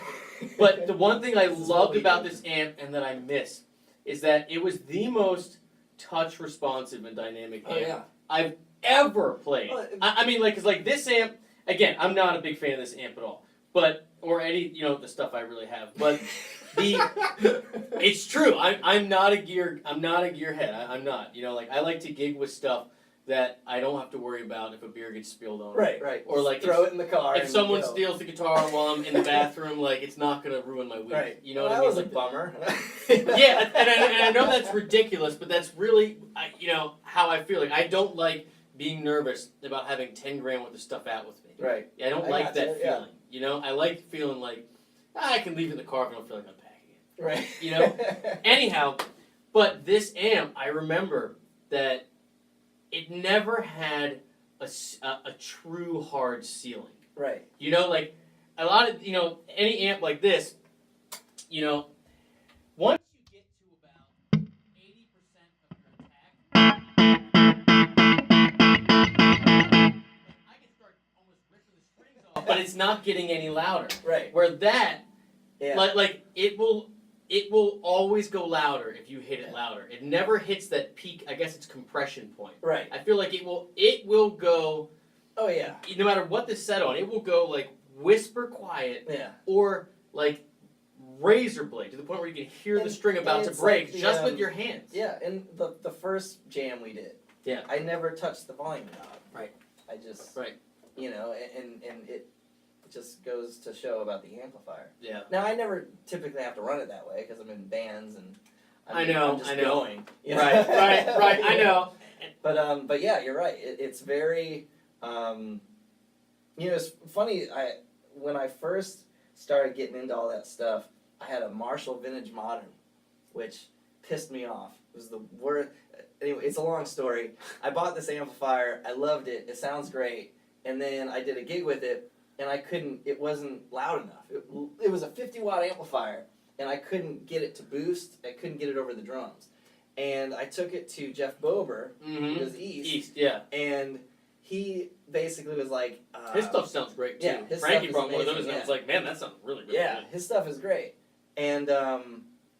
the one thing I loved about this amp and that I miss is that it was the most touch responsive and dynamic amp I've ever played. Well, I mean, like, 'cause like this amp, again, I'm not a big fan of this amp at all. But, or any, the stuff I really have. But it's true. I'm not a gearhead. I'm not. Like, I like to gig with stuff that I don't have to worry about if a beer gets spilled on. Right. Or like throw it in the car. If someone steals the guitar while I'm in the bathroom, like, it's not gonna ruin my week. Right. You know what that I mean? was Like a bummer. Yeah, and I know that's ridiculous, but that's really, how I feel. Like, I don't like being nervous about having 10 grand worth of stuff out with me. Right. I don't like that feeling. I like feeling like I can leave it in the car if I don't feel like unpacking it. Right. Anyhow, but this amp, I remember that it never had a true hard ceiling. Right. Like a lot of, any amp like this, once you get to about 80% of your attack, I can start almost ripping the strings off, but it's not getting any louder. Right. Where that, Yeah. like it will always go louder if you hit it louder. It never hits that peak. I guess it's compression point. Right. I feel like it will go. Oh yeah. No matter what this set on, it will go like whisper quiet. Yeah. Or like razor blade to the point where you can hear the string about to break just with your hands. Yeah, and the first jam we did. Yeah. I never touched the volume knob. Right. I just. Right. And it just goes to show about the amplifier. Yeah. Now I never typically have to run it that way because I'm in bands and I know. I'm just going. Right. I know. But yeah, you're right. It's very. It's funny. When I first started getting into all that stuff, I had a Marshall Vintage Modern, which pissed me off. It was the worst. Anyway, it's a long story. I bought this amplifier. I loved it. It sounds great. And then I did a gig with it, and it wasn't loud enough. It was a 50-watt amplifier, and I couldn't get it to boost. I couldn't get it over the drums. And I took it to Jeff Bober, who was East. Yeah. And he basically was like... his stuff sounds great, too. Yeah, his Frankie stuff is brought one of those, amazing, and I was like, man, that sounds really, really yeah, good. his stuff is great. And,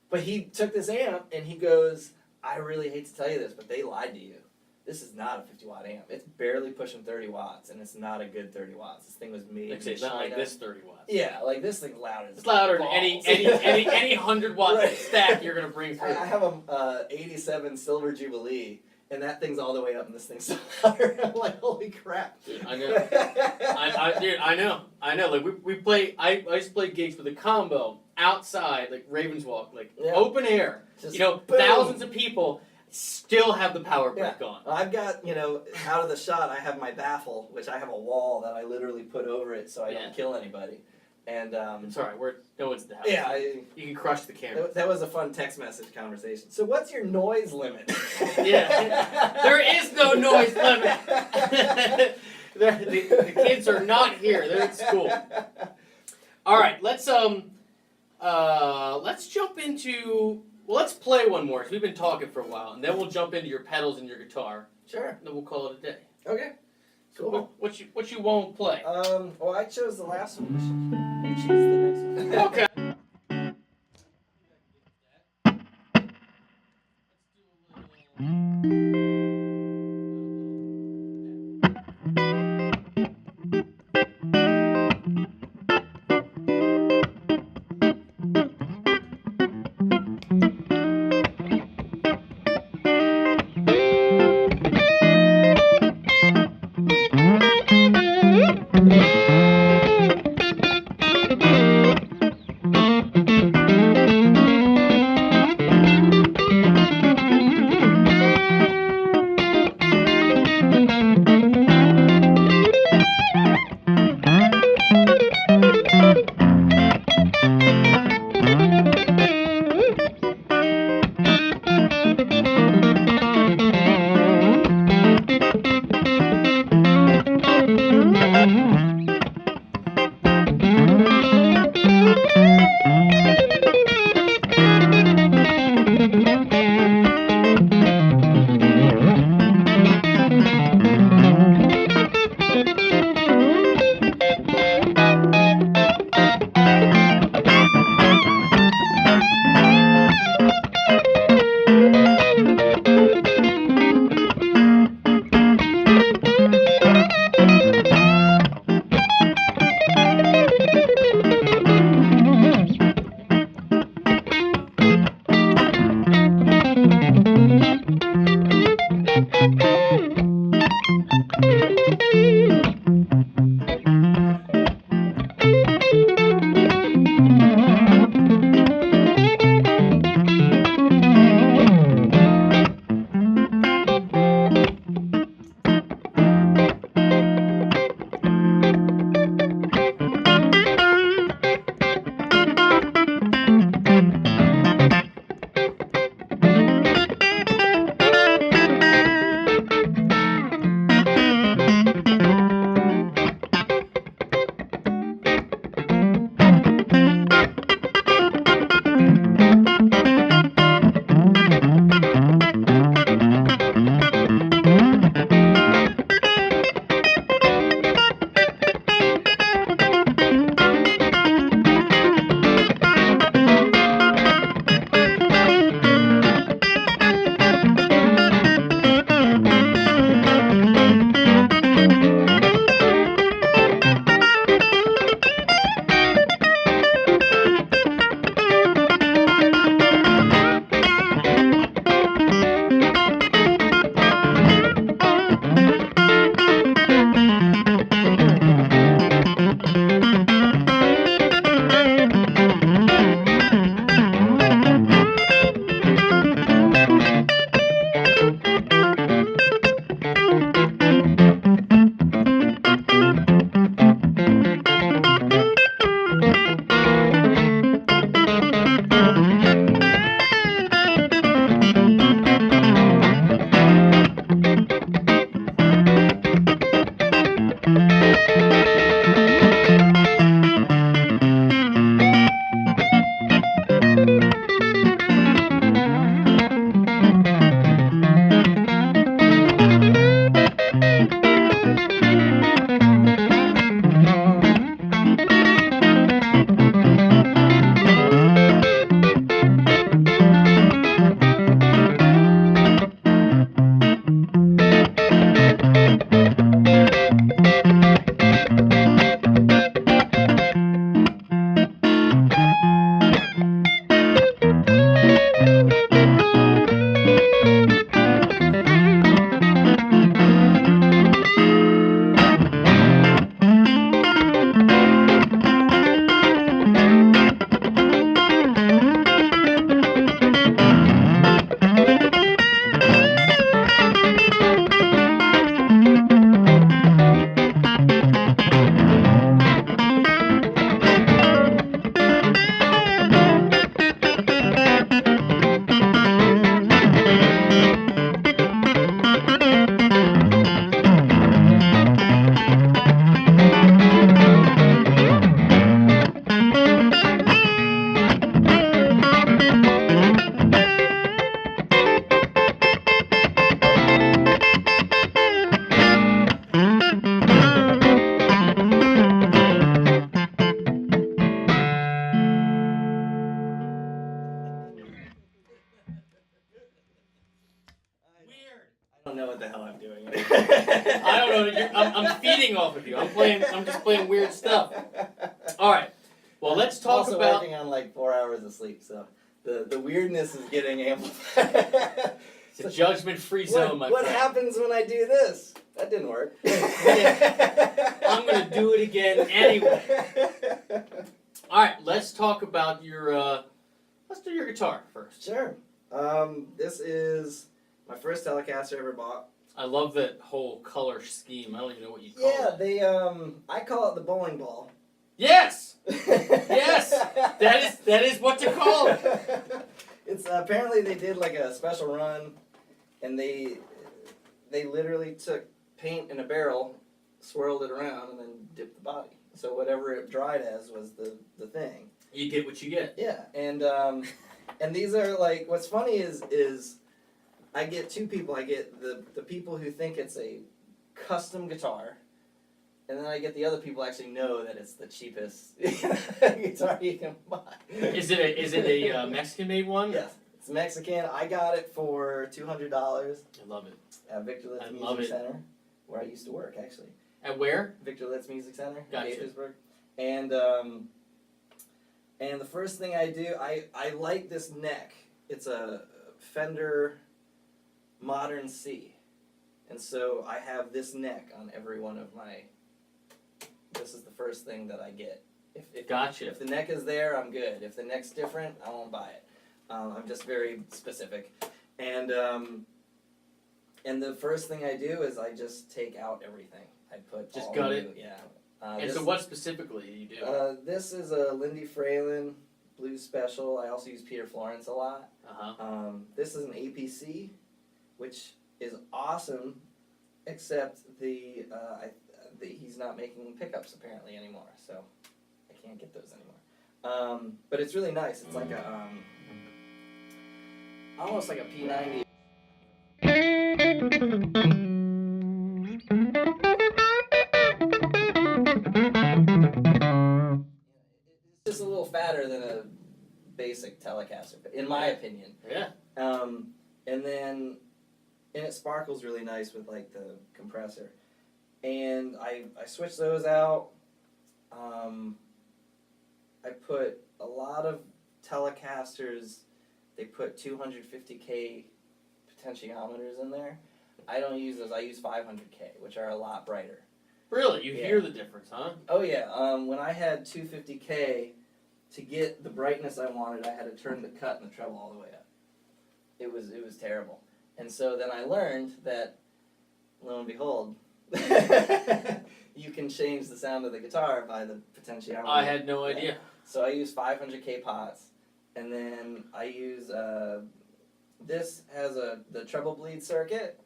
but he took this amp, and he goes, I really hate to tell you this, but they lied to you. This is not a 50-watt amp. It's barely pushing 30 watts, and it's not a good 30 watts. This thing was made in It's not like this 30 watts. Yeah, like this thing's loud as It's louder balls. than any 100-watt Right. stack you're going to bring through. I have a 87 Silver Jubilee, and that thing's all the way up, and this thing's so louder. I'm like, holy crap. Dude, I know. Dude, I know. Like, we play, I used to play gigs with a combo outside, like Ravenswalk, like open air. Just boom. Thousands of people still have the power break on. I've got, out of the shot, I have my baffle, which I have a wall that I literally put over it so I don't kill anybody. And it's alright, no one's at the house. Yeah, you can crush the camera. That was a fun text message conversation. So what's your noise limit? Yeah, there is no noise limit. the kids are not here; they're at school. All right, let's jump into. Well, let's play one more, because we've been talking for a while, and then we'll jump into your pedals and your guitar. Sure. And then we'll call it a day. Okay. Cool. What you won't play? Well, I chose the last one. You choose the next one. Okay. feeding off of you. I'm just playing weird stuff. All right. Well, let's talk also about. working on like 4 hours of sleep, so the weirdness is getting amplified. It's a judgment-free zone, my what friend. happens when I do this? That didn't work. I'm gonna do it again anyway. All right, let's talk about your. Let's do your guitar first. Sure. This is my first Telecaster I ever bought. I love that whole color scheme. I don't even know what you call Yeah, it. they I call it the bowling ball. Yes. Yes. That is what to call it. It's apparently they did like a special run, and they literally took paint in a barrel, swirled it around, and then dipped the body. So whatever it dried as was the thing. You get what you get. Yeah, and these are like, what's funny is I get two people. I get the people who think it's a custom guitar, and then I get the other people who actually know that it's the cheapest guitar you can buy. Is it a Mexican-made one? Yes, it's Mexican. I got it for $200 I love it. at Victor Litz I love Music it. Center, where I used to work actually. At where? Victor Litz Music Center Gotcha. in Gaithersburg. And the first thing I do, I like this neck. It's a Fender Modern C. And so I have this neck on every one of my, this is the first thing that I get. Gotcha. If the neck is there, I'm good. If the neck's different, I won't buy it. I'm just very specific. And the first thing I do is I just take out everything. I put Just all gut new, it? Yeah. And so what specifically do you do? This is a Lindy Fralin Blues Special. I also use Peter Florence a lot. This is an APC, which is awesome, except he's not making pickups apparently anymore, so I can't get those anymore. But it's really nice. It's like a almost like a P90. It's just a little fatter than a basic Telecaster, in my opinion. Yeah. And it sparkles really nice with like the compressor. And I switched those out. I put a lot of Telecasters, they put 250K potentiometers in there. I don't use those. I use 500K, which are a lot brighter. Really? You Yeah. hear the difference, huh? Oh yeah. When I had 250K, to get the brightness I wanted, I had to turn the cut and the treble all the way up. It was terrible. And so then I learned that, lo and behold, you can change the sound of the guitar by the potentiometer. I had no idea. So I use 500K pots, and then I use this has the treble bleed circuit,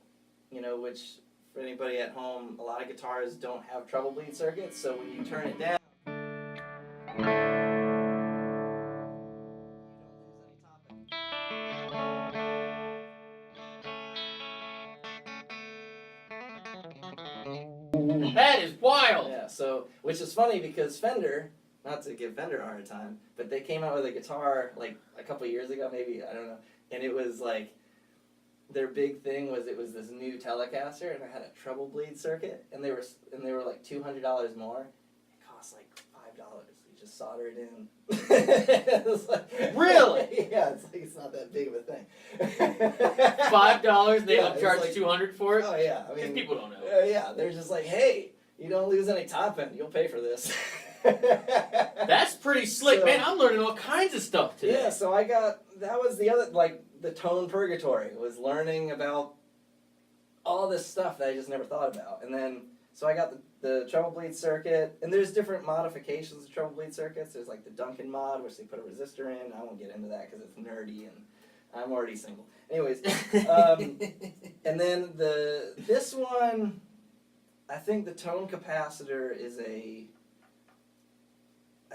which for anybody at home, a lot of guitars don't have treble bleed circuits. So when you turn it down, you don't lose any top. That is wild. Yeah, so, which is funny because Fender, not to give Fender a hard time, but they came out with a guitar like a couple years ago, maybe, I don't know, and it was like, their big thing was it was this new Telecaster, and it had a treble bleed circuit, and they were like $200 more. It cost like $5. You just solder it in. It was like, Really? Yeah, it's not that big of a thing. $5, they Yeah, it's upcharge like- 200 for it? Oh yeah, I Because mean, people don't know. yeah, they're just like, hey, you don't lose any top end, you'll pay for this. That's pretty slick. So- Man, I'm learning all kinds of stuff today. Yeah, so that was the other, like, the tone purgatory, was learning about all this stuff that I just never thought about. And then, so I got the treble bleed circuit, and there's different modifications of treble bleed circuits. There's like the Duncan mod, which they put a resistor in. I won't get into that because it's nerdy, and I'm already single. Anyways, and then this one, I think the tone capacitor is I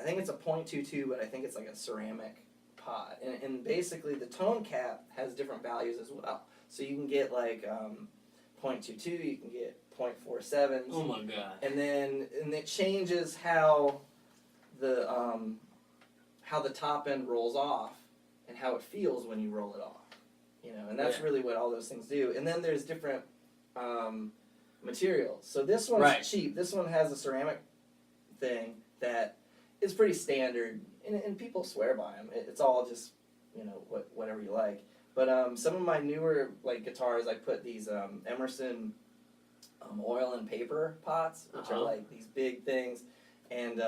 think it's a .22, but I think it's like a ceramic pot. And basically the tone cap has different values as well. So you can get like .22, you can get .47. Oh my god. And it changes how the top end rolls off and how it feels when you roll it off. And that's really what all those things do. And then there's different materials. So this one's Right. cheap. This one has a ceramic thing that is pretty standard, and people swear by them. It's all just, whatever you like. But some of my newer like guitars, I put these Emerson oil and paper pots, which are like these big things, and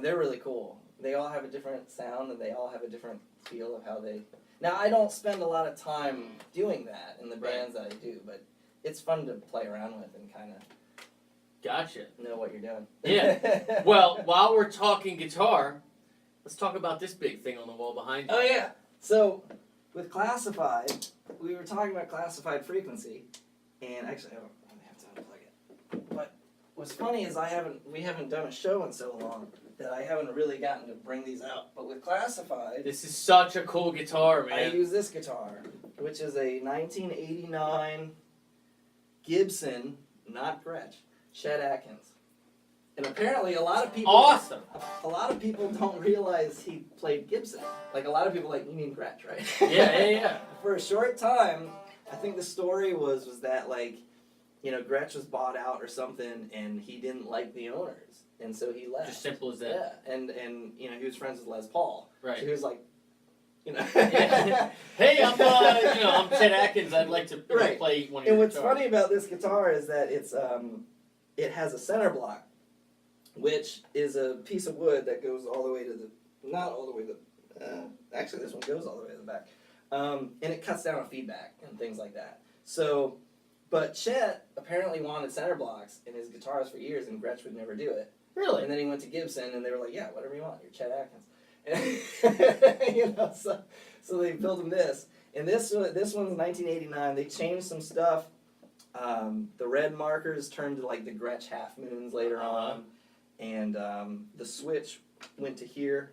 they're really cool. They all have a different sound, and they all have a different feel of how they. Now I don't spend a lot of time doing that in the bands that I do, but it's fun to play around with and kind of. Gotcha. Know what you're doing. Yeah. Well, while we're talking guitar, let's talk about this big thing on the wall behind you. Oh yeah. So with classified, we were talking about classified frequency, and actually I don't have to unplug it. But what's funny is we haven't done a show in so long that I haven't really gotten to bring these out. But with classified, This is such a cool guitar, I man. use this guitar, which is a 1989 Gibson, not Gretsch, Chet Atkins. And apparently a lot of people Awesome. A lot of people don't realize he played Gibson. Like a lot of people are like, you mean Gretsch, right? Yeah. For a short time, I think the story was that like, Gretsch was bought out or something, and he didn't like the owners, and so he left. Just simple as that. Yeah, and he was friends with Les Paul. Right. So he was like, Yeah. Hey, I'm Chet Atkins. I'd like to play one of your And what's guitars. funny about this guitar is that it has a center block, which is a piece of wood that goes all the way to not all the way to actually this one goes all the way to the back, and it cuts down on feedback and things like that. So, but Chet apparently wanted center blocks in his guitars for years, and Gretsch would never do it. Really? And then he went to Gibson, and they were like, "Yeah, whatever you want, you're Chet Atkins." So they built him this, and this one's 1989. They changed some stuff. The red markers turned to like the Gretsch half moons later on, and the switch went to here.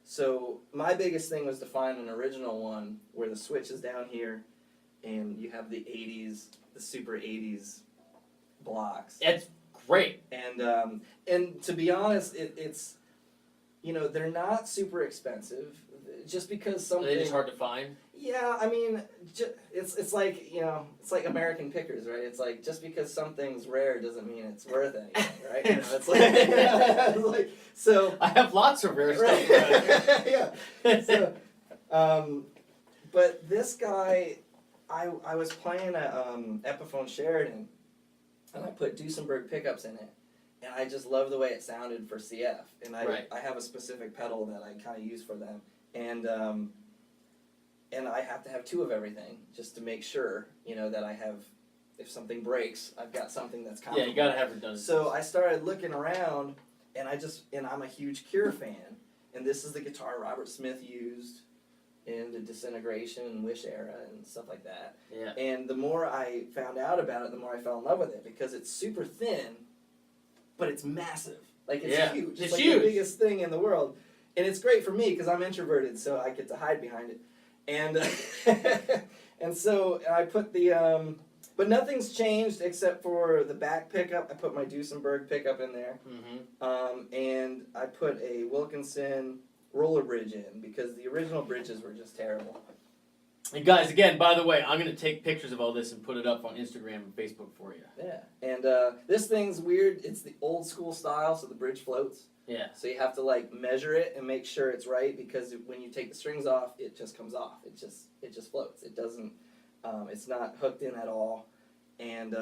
So my biggest thing was to find an original one where the switch is down here, and you have the 80s, the super 80s blocks. It's great. And to be honest, it's they're not super expensive. Just because something. Are they just hard to find? Yeah, I mean, it's like it's like American Pickers, right? It's like just because something's rare doesn't mean it's worth anything, right? It's like, it's like so. I have lots of rare Right. stuff. Yeah. So, but this guy, I was playing a Epiphone Sheridan, and I put Duesenberg pickups in it, and I just love the way it sounded for CF, and I have a specific pedal that I kind of use for them, and I have to have two of everything just to make sure that I have. If something breaks, I've got something that's comfortable. Yeah, you gotta have redundancy. So I started looking around, and I'm a huge Cure fan, and this is the guitar Robert Smith used in the Disintegration and Wish era and stuff like that. Yeah. And the more I found out about it, the more I fell in love with it, because it's super thin, but it's massive. Like it's huge. It's like huge. The biggest thing in the world, and it's great for me because I'm introverted, so I get to hide behind it. And and so I put the but nothing's changed except for the back pickup. I put my Duesenberg pickup in there, and I put a Wilkinson roller bridge in because the original bridges were just terrible. And guys, again, by the way, I'm going to take pictures of all this and put it up on Instagram and Facebook for you. Yeah, and this thing's weird. It's the old school style, so the bridge floats. Yeah. So you have to like measure it and make sure it's right, because when you take the strings off, it just comes off. It just floats. It doesn't. It's not hooked in at all, and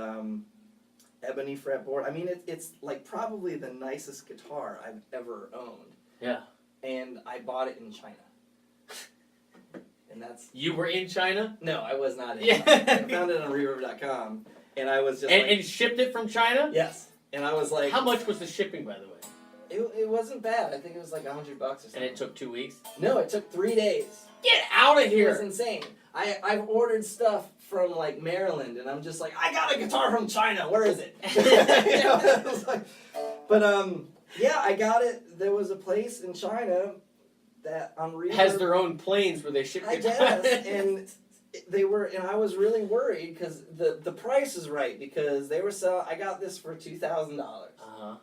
ebony fretboard. I mean, it's like probably the nicest guitar I've ever owned. Yeah. And I bought it in China. And that's... You were in China? No, I was not in Yeah. China. I found it on reverb.com, and I was just and shipped it from China? Yes. And I was like... How much was the shipping, by the way? It wasn't bad. I think it was like $100 or something. And it took 2 weeks? No, it took 3 days. Get out of It here! was insane. I've ordered stuff from like Maryland, and I'm just like, I got a guitar from China. Where is it? It was like, but yeah, I got it. There was a place in China that on Reverb Has their own planes where they ship I guitars. guess, and they were, and I was really worried because the price is right, because they were selling. I got this for $2,000,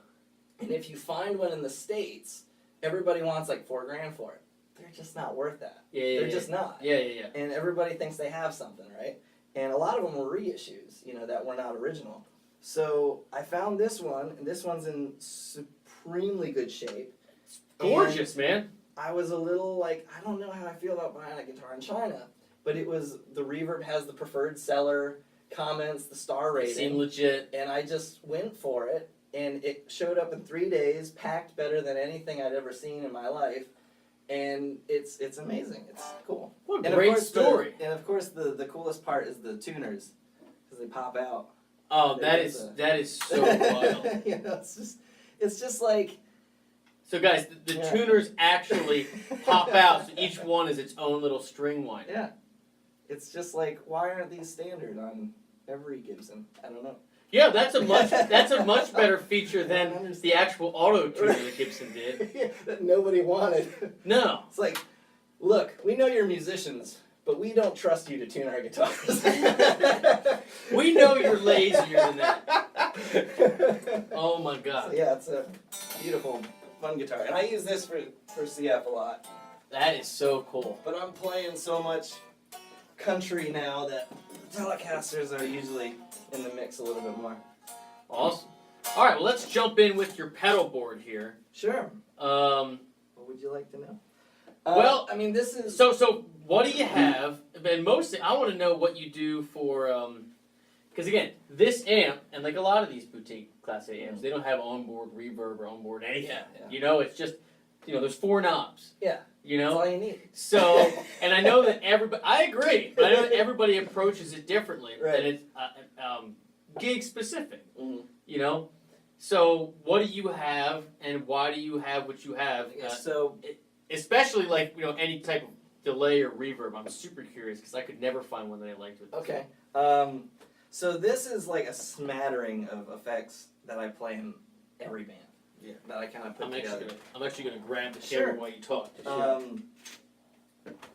and if you find one in the States, everybody wants like $4,000 for it. They're just not worth that. Yeah, They're just not. Yeah. And everybody thinks they have something, right? And a lot of them were reissues, that were not original. So I found this one, and this one's in supremely good shape. Gorgeous, man. I was a little like, I don't know how I feel about buying a guitar in China, but it was, the Reverb has the preferred seller comments, the star rating. Seemed legit. And I just went for it, and it showed up in 3 days, packed better than anything I'd ever seen in my life. And it's amazing. It's cool. What a And great story. And of course, the coolest part is the tuners, because they pop out. Oh, that is so wild. You know, it's just like. So guys, the tuners actually pop out, so each one is its own little string winder. Yeah. It's just like, why aren't these standard on every Gibson? I don't know. Yeah, that's a much better feature than the actual auto tuner that Gibson did. That nobody wanted. No. It's like, look, we know you're musicians, but we don't trust you to tune our guitars. We know you're lazier than that. Oh my God. So yeah, it's a beautiful, fun guitar. And I use this for CF a lot. That is so cool. But I'm playing so much country now that Telecasters are usually in the mix a little bit more. Awesome. All right, well, let's jump in with your pedal board here. Sure. What would you like to know? Well, I mean, this is... So what do you have? And mostly, I want to know what you do for... Because, again, this amp, and like a lot of these boutique Class A amps, they don't have onboard reverb or onboard anything. Yeah. You know, it's just, there's 4 knobs. Yeah. You know? That's all you need. So, and I know that everybody... I agree. But I know that everybody approaches it differently. Right. And it's gig-specific. Mm-hmm. You know? So, what do you have, and why do you have what you have? Especially like, any type of delay or reverb. I'm super curious because I could never find one that I liked with this. Okay. So this is like a smattering of effects that I play in every band. Yeah. That I kind of put together. I'm actually gonna grab the camera while you talk.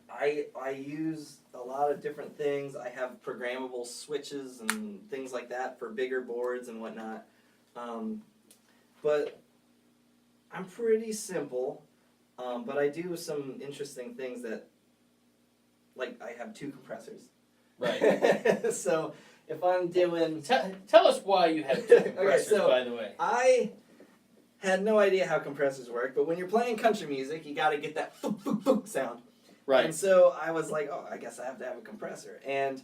I use a lot of different things. I have programmable switches and things like that for bigger boards and whatnot. But I'm pretty simple. But I do some interesting things that, like, I have 2 compressors. Right. So if I'm doing... Tell us why you have 2 compressors, okay, so by the way. I had no idea how compressors work, but when you're playing country music, you got to get that sound. Right. And so I was like, oh, I guess I have to have a compressor. And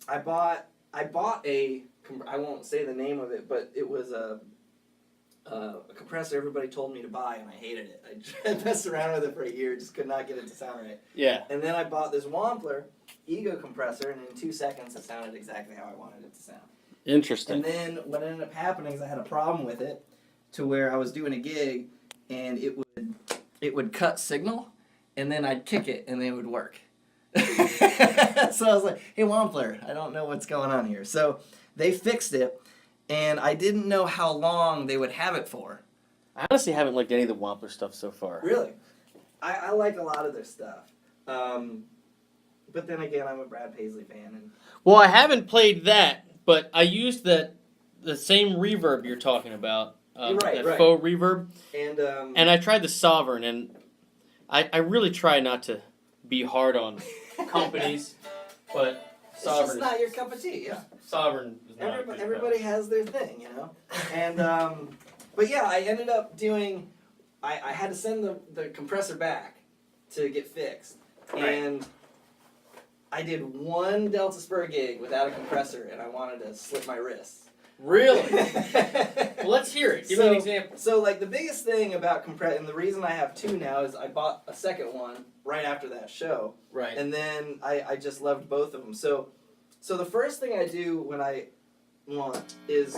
I bought a... I won't say the name of it, but it was a compressor everybody told me to buy, and I hated it. I messed around with it for a year, just could not get it to sound right. Yeah. And then I bought this Wampler Ego compressor, and in 2 seconds it sounded exactly how I wanted it to sound. Interesting. And then what ended up happening is I had a problem with it, to where I was doing a gig, and it would cut signal, and then I'd kick it, and it would work. So I was like, hey, Wampler, I don't know what's going on here. So they fixed it. And I didn't know how long they would have it for. I honestly haven't liked any of the Wampler stuff so far. Really? I like a lot of their stuff. But then again, I'm a Brad Paisley fan. And well, I haven't played that, but I used the same reverb you're talking about. That faux reverb. And I tried the Sovereign, and I really try not to be hard on companies, but... It's just not your cup of tea, yeah. Sovereign is not everybody has their thing, And, but yeah, I ended up doing, I had to send the compressor back to get fixed. Right. And I did 1 Delta Spur gig without a compressor, and I wanted to slip my wrists. Really? Well, let's hear it. Give me an example. So, like, the biggest thing about and the reason I have 2 now is I bought a second one right after that show. Right. And then I just loved both of them. So the first thing I do when I want is...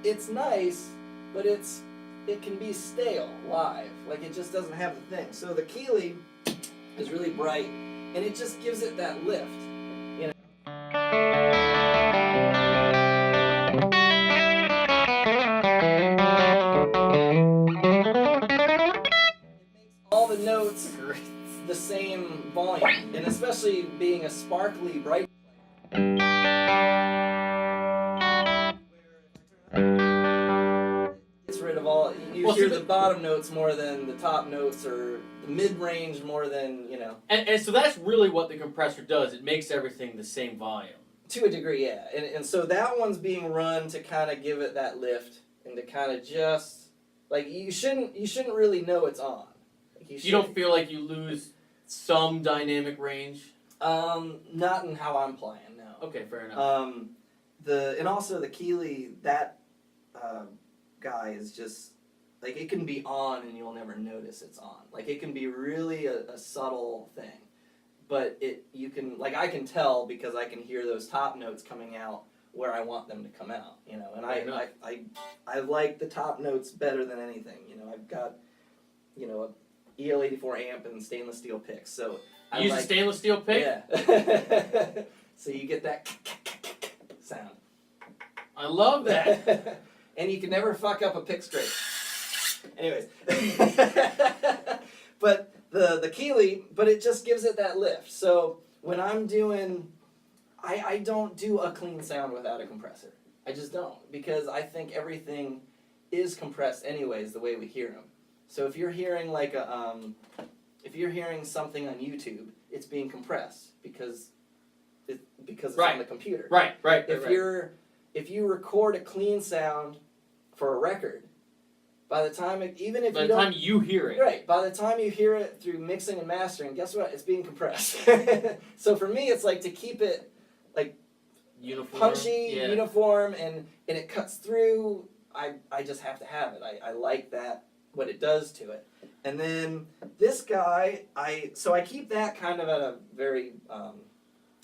It's nice, but it can be stale live. Like, it just doesn't have the thing. So the Keeley is really bright, and it just gives it that lift. You know? It makes all the notes the same volume, and especially being a sparkly bright gets rid of all. hear the bottom notes more than the top notes, or the mid-range more than, you know. And so that's really what the compressor does. It makes everything the same volume. To a degree, yeah. And so that one's being run to kind of give it that lift and to kind of just, like, you shouldn't really know it's on. Like, you don't feel like you lose some dynamic range? Not in how I'm playing, no. Okay, fair enough. And also the Keeley, that guy is just, like, it can be on and you'll never notice it's on. Like, it can be really a subtle thing. But you can, like, I can tell because I can hear those top notes coming out where I want them to come out, you know. And I like the top notes better than anything, you know. I've got, you know, a EL84 amp and stainless steel picks, so you use a stainless steel pick? Yeah. So you get that sound. I love that. And you can never fuck up a pick straight. Anyways. But the Keeley, but it just gives it that lift. So when I'm doing, I don't do a clean sound without a compressor. I just don't, because I think everything is compressed anyways the way we hear them. So if you're hearing like if you're hearing something on YouTube, it's being compressed because it's on the computer. Right. If you record a clean sound for a record, by the time you hear it. Right. By the time you hear it through mixing and mastering, guess what? It's being compressed. So for me, it's like to keep it like uniform, punchy, uniform, and it cuts through. I just have to have it. I like that, what it does to it. And then this guy, I keep that kind of at a very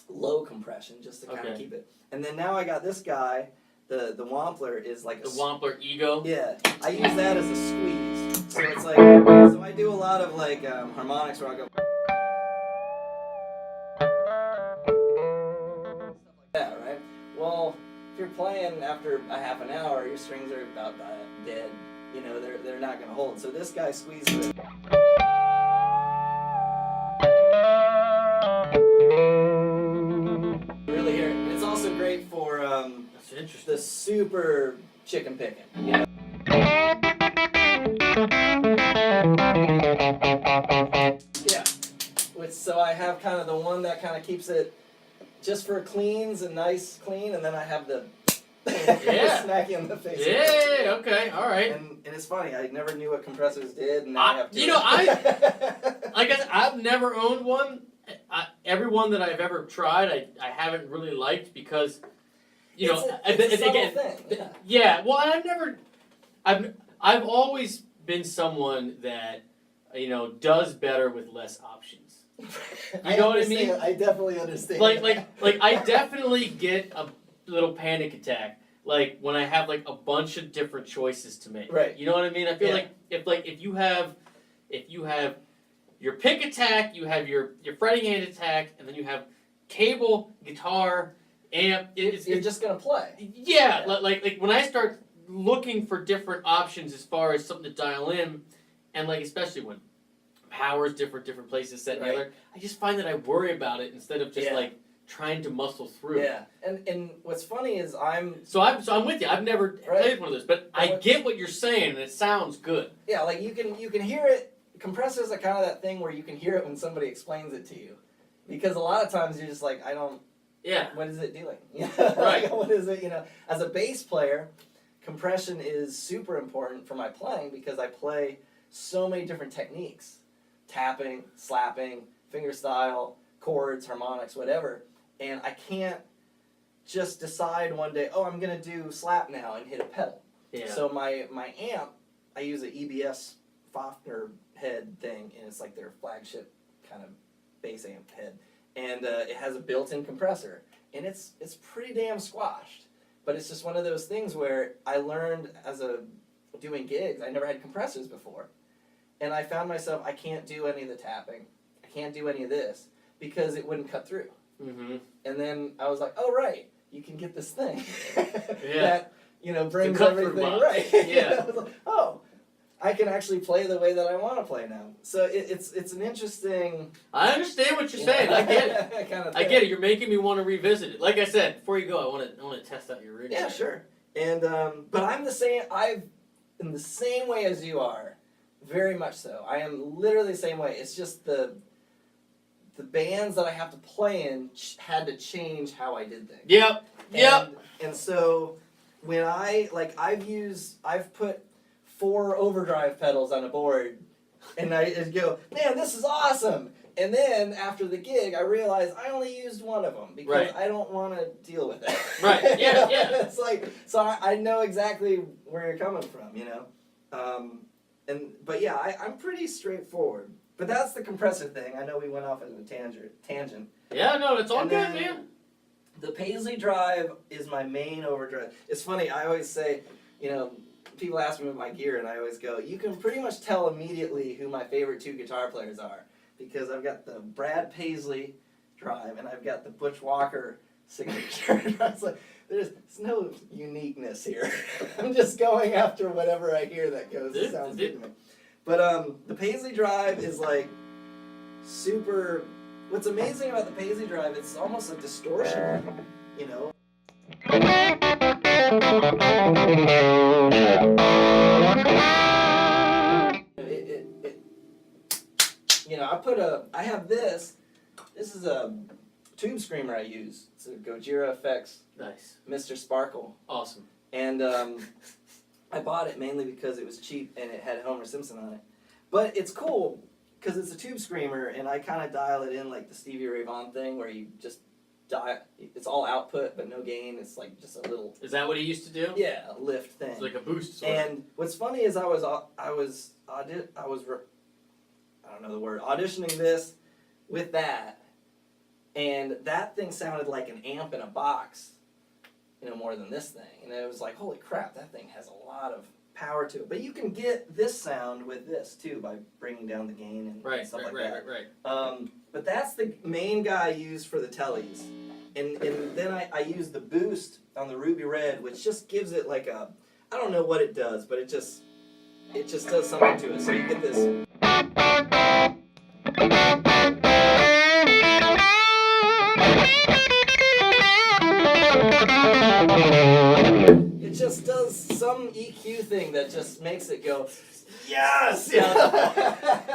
low compression just to kind of keep it. And then now I got this guy. The Wampler is like the Wampler Ego. Yeah, I use that as a squeeze. So it's like, so I do a lot of like harmonics where I go stuff like that, right? Well, if you're playing after a half an hour, your strings are about dead. You know, they're not gonna hold. So this guy squeezes it. Really hear it. It's also great for the super chicken picking. You know? Yeah. So I have kind of the one that kind of keeps it just for cleans and nice clean, and then I have the smack you in the face. Yeah. Okay. All right. And it's funny. I never knew what compressors did, and now I have to. You know, I guess I've never owned one. Every one that I've ever tried, I haven't really liked because, you know, it's a subtle thing. Yeah. Well, I've always been someone that, you know, does better with less options. You know what I mean? I definitely understand. Like I definitely get a little panic attack, like when I have like a bunch of different choices to make. Right. You know what I mean? I feel like if you have your pick attack, you have your fretting hand attack, and then you have cable, guitar, amp. You're just gonna play. Yeah. Like when I start looking for different options as far as something to dial in, and like especially when power's different places set together, I just find that I worry about it instead of just like trying to muscle through. Yeah. And what's funny is I'm with you. I've never played one of those, but I get what you're saying, and it sounds good. Yeah, like you can hear it. Compressors are kind of that thing where you can hear it when somebody explains it to you, because a lot of times you're just like, I don't. Yeah. What is it doing? Right. What is it? You know, as a bass player, compression is super important for my playing because I play so many different techniques: tapping, slapping, fingerstyle, chords, harmonics, whatever. And I can't just decide one day, oh, I'm gonna do slap now and hit a pedal. Yeah. So my amp, I use an EBS Fafner head thing, and it's like their flagship kind of bass amp head, and it has a built-in compressor, and it's pretty damn squashed. But it's just one of those things where I learned doing gigs. I never had compressors before, and I found myself I can't do any of the tapping, I can't do any of this because it wouldn't cut through. Mm-hmm. And then I was like, oh right, you can get this thing that brings everything right. Yeah. I was like, oh, I can actually play the way that I want to play now. So it's an interesting. I understand what you're saying. I get it. kind of I get it. You're making me want to revisit it. Like I said, before you go, I want to test out your radio. Yeah, sure. And but I'm the same. in the same way as you are, very much so. I am literally the same way. It's just the bands that I have to play in had to change how I did things. Yep. And so when I've put 4 overdrive pedals on a board, and I just go, man, this is awesome. And then after the gig, I realized I only used one of them because I don't want to deal with it. Right. Yeah. It's like, so I know exactly where you're coming from, you know. But yeah, I'm pretty straightforward. But that's the compressor thing. I know we went off into a tangent. Yeah, no, it's all good, man. The Paisley Drive is my main overdrive. It's funny, I always say, you know, people ask me about my gear, and I always go, you can pretty much tell immediately who my favorite 2 guitar players are. Because I've got the Brad Paisley Drive, and I've got the Butch Walker signature. It's like, there's no uniqueness here. I'm just going after whatever I hear that goes, it sounds good to me. But the Paisley Drive is like super. What's amazing about the Paisley Drive, it's almost a distortion, you know. You know, I have this. This is a tube screamer I use. It's a Gojira Effects. Nice. Mr. Sparkle. Awesome. And I bought it mainly because it was cheap and it had Homer Simpson on it. But it's cool because it's a tube screamer, and I kind of dial it in like the Stevie Ray Vaughan thing, where you just it's all output but no gain. It's like just a little. Is that what he used to do? Yeah, a lift thing. It's like a boost. And what's funny is I don't know the word, auditioning this with that, and that thing sounded like an amp in a box, you know, more than this thing. And it was like, holy crap, that thing has a lot of power to it. But you can get this sound with this too by bringing down the gain and stuff like that. Right. But that's the main guy I use for the tellies. And then I use the boost on the Ruby Red, which just gives it like a, I don't know what it does, but it just does something to it. So you get this. It just does some EQ thing that just makes it go, yes!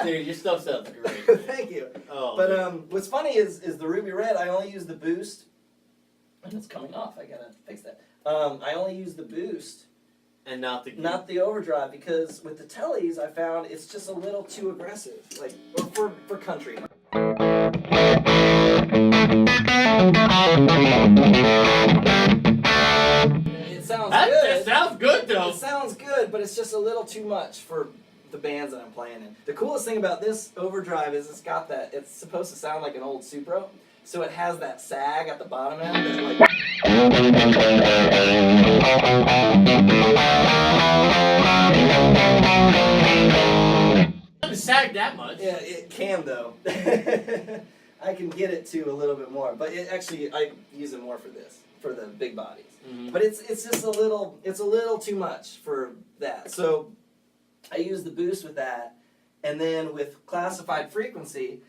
Dude, your stuff sounds great. Thank you. Oh. But what's funny is the Ruby Red, I only use the boost. And it's coming off, I gotta fix that. I only use the boost. And not the overdrive, because with the tellies I found it's just a little too aggressive, like, or for country. It sounds good. It sounds good though. It sounds good, but it's just a little too much for the bands that I'm playing in. The coolest thing about this overdrive is it's got that, it's supposed to sound like an old Supro, so it has that sag at the bottom end that like. It doesn't sag that much. Yeah, it can though. I can get it to a little bit more, but I use it more for this, for the big bodies. Mm-hmm. But it's just a little too much for that. So I use the boost with that, and then with classified frequency,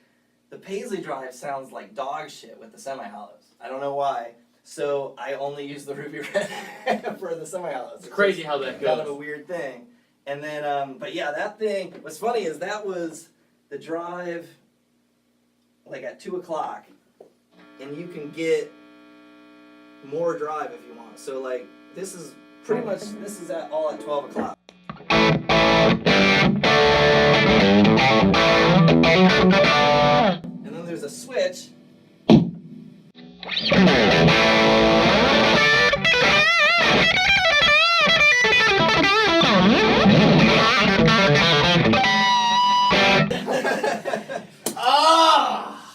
the Paisley Drive sounds like dog shit with the semi-hollows. I don't know why. So I only use the Ruby Red for the semi-hollows. It's crazy how that goes. Kind of a weird thing. And then, but yeah, that thing, what's funny is that was the drive like at 2 o'clock, and you can get more drive if you want. So like, this is pretty much, this is all at 12 o'clock. And then there's a switch.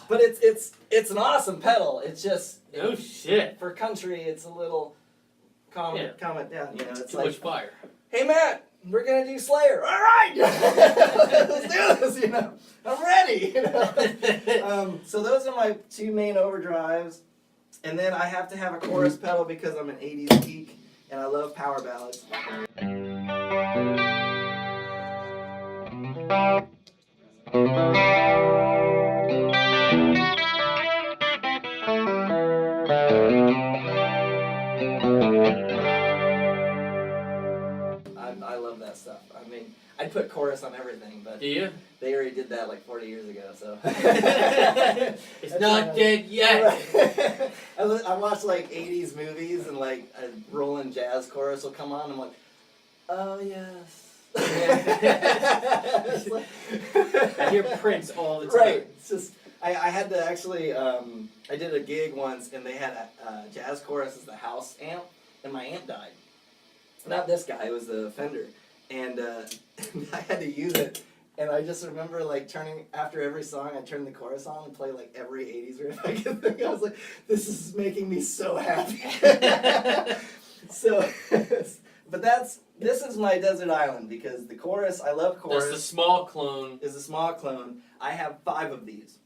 But it's an awesome pedal. It's just no shit. For country, it's a little calm it down. You know, it's too like much fire. Hey Matt, we're gonna do Slayer. All right, let's do this. You know, I'm ready. You know? So those are my 2 main overdrives, and then I have to have a chorus pedal because I'm an '80s geek and I love power ballads. I love that stuff. I put chorus on everything, but Do you? they already did that like 40 years ago, so. It's not dead yet. I watch like 80s movies and like a rolling jazz chorus will come on and I'm like, oh yes. It's like I hear Prince all the time. right. It's just, I had to actually, I did a gig once and they had a jazz chorus as the house amp and my amp died. Not this guy, it was the Fender. And I had to use it. And I just remember like turning, after every song, I turned the chorus on and play like every 80s riff I could think. I was like, this is making me so happy. So, but this is my desert island because the chorus, I love chorus. That's the small clone. Is a small clone. I have 5 of these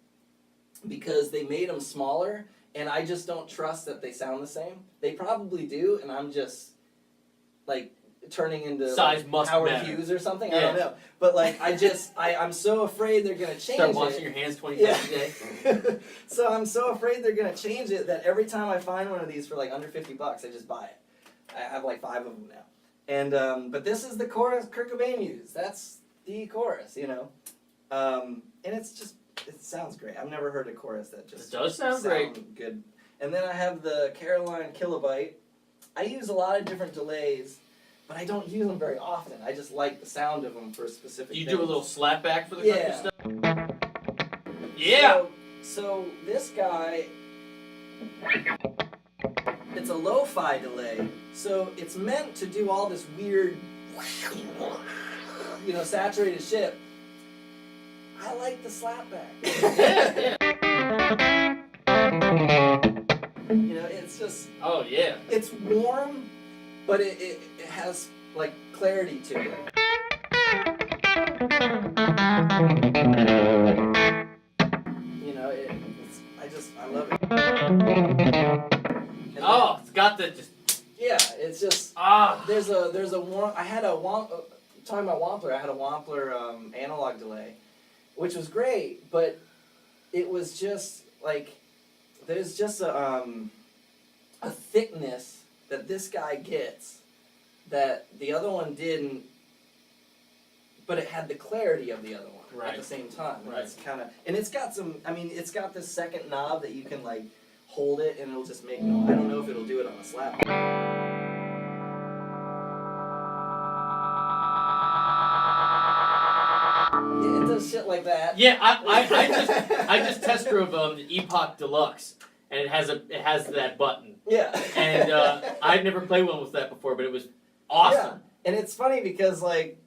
because they made them smaller and I just don't trust that they sound the same. They probably do and I'm just like turning into Size like must Howard matter. Hughes or something. Yeah. I don't know. But like I'm so afraid they're gonna change Start washing it. your hands 20 times a day. So I'm so afraid they're gonna change it that every time I find one of these for like under $50, I just buy it. I have like 5 of them now. And but this is the chorus Kurt Cobain used. That's the chorus, you know. And it's just it sounds great. I've never heard a chorus that just It does sound great. good. And then I have the Caroline Kilobyte. I use a lot of different delays, but I don't use them very often. I just like the sound of them for specific You things. do a little slapback for the Yeah. country stuff? Yeah! So this guy, it's a lo-fi delay. So it's meant to do all this weird, you know, saturated shit. I like the slapback. Yeah, You know, it's just, Oh, yeah. it's warm, but it has like clarity to it. You know, I love it. And Oh, it's got the just. yeah, it's just Ah! there's a warm. I had a talking about Wampler. I had a Wampler analog delay, which was great, but it was just like there's just a thickness that this guy gets that the other one didn't, but it had the clarity of the other one at Right. the same time. And Right. it's kind of, and it's got some. I mean, it's got this second knob that you can like hold it, and it'll just make noise. I don't know if it'll do it on a slap. Yeah, it does shit like that. Yeah, I just test drove the Epoch Deluxe, and it has that button, Yeah. and I'd never played one with that before, but it was awesome. Yeah. And it's funny because like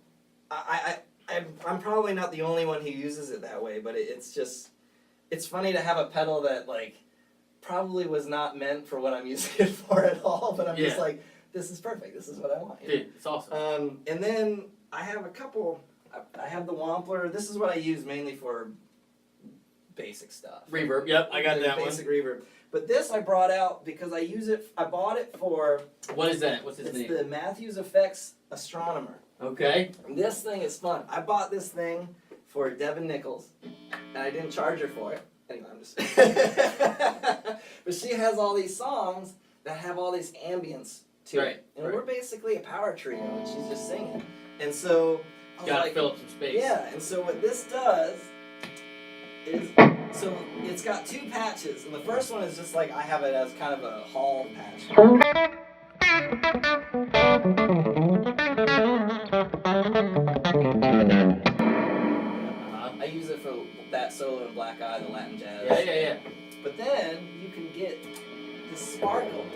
I'm probably not the only one who uses it that way, but it's just it's funny to have a pedal that like probably was not meant for what I'm using it for at all, but I'm just Yeah. like, this is perfect. This is what I want. you know? Dude, it's awesome. And then I have a couple. I have the Wampler. This is what I use mainly for basic stuff. Reverb, yep, I got The that one. basic reverb. But this I brought out because I use it. I bought it for. What is that? What's his It's name? the Matthews Effects Astronomer. Okay. And this thing is fun. I bought this thing for Devin Nichols, and I didn't charge her for it. Anyway, I'm just. But she has all these songs that have all this ambience to Right, it, and right. we're basically a power trio, and she's just singing. And so I was Gotta like, fill up some space. yeah. And so what this does is, so it's got 2 patches, and the first one is just like I have it as kind of a hall patch. I use it for that solo in Black Eye, the Latin jazz. Yeah. But then you can get the sparkle.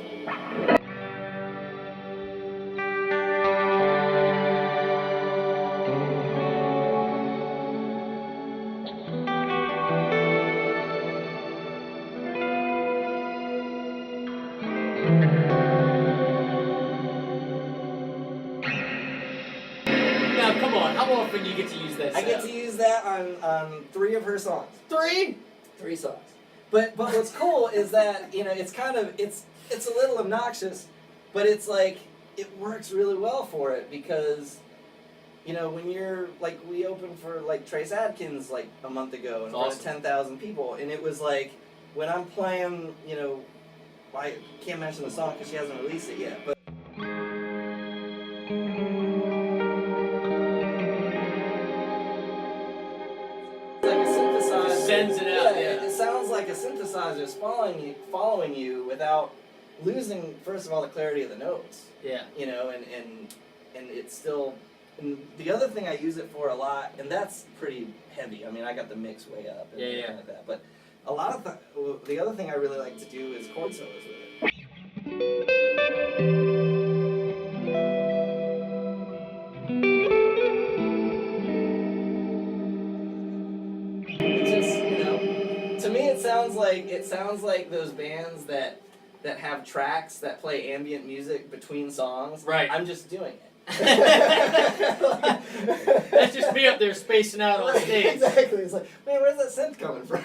Now, come on, how often do you get to use that I sound? get to use that on 3 of her songs. 3? 3 songs. But what's cool is that, you know, it's kind of, it's a little obnoxious, but it's like, it works really well for it because, you know, when you're, like, we opened for, like, Trace Atkins, like, a month ago in front of Awesome. 10,000 people, and it was like, when I'm playing, you know, I can't mention the song because she hasn't released it yet, but synthesizer is following you without losing, first of all, the clarity of the notes. Yeah. You know, and it's still. And the other thing I use it for a lot, and that's pretty heavy. I mean, I got the mix way up and everything like that. But a lot of the other thing I really like to do is chord solos with it. It's just, you know, to me it sounds like those bands that have tracks that play ambient music between songs. Right. I'm just doing it. That's just me up there spacing out on stage. Exactly. It's like, man, where's that synth coming from?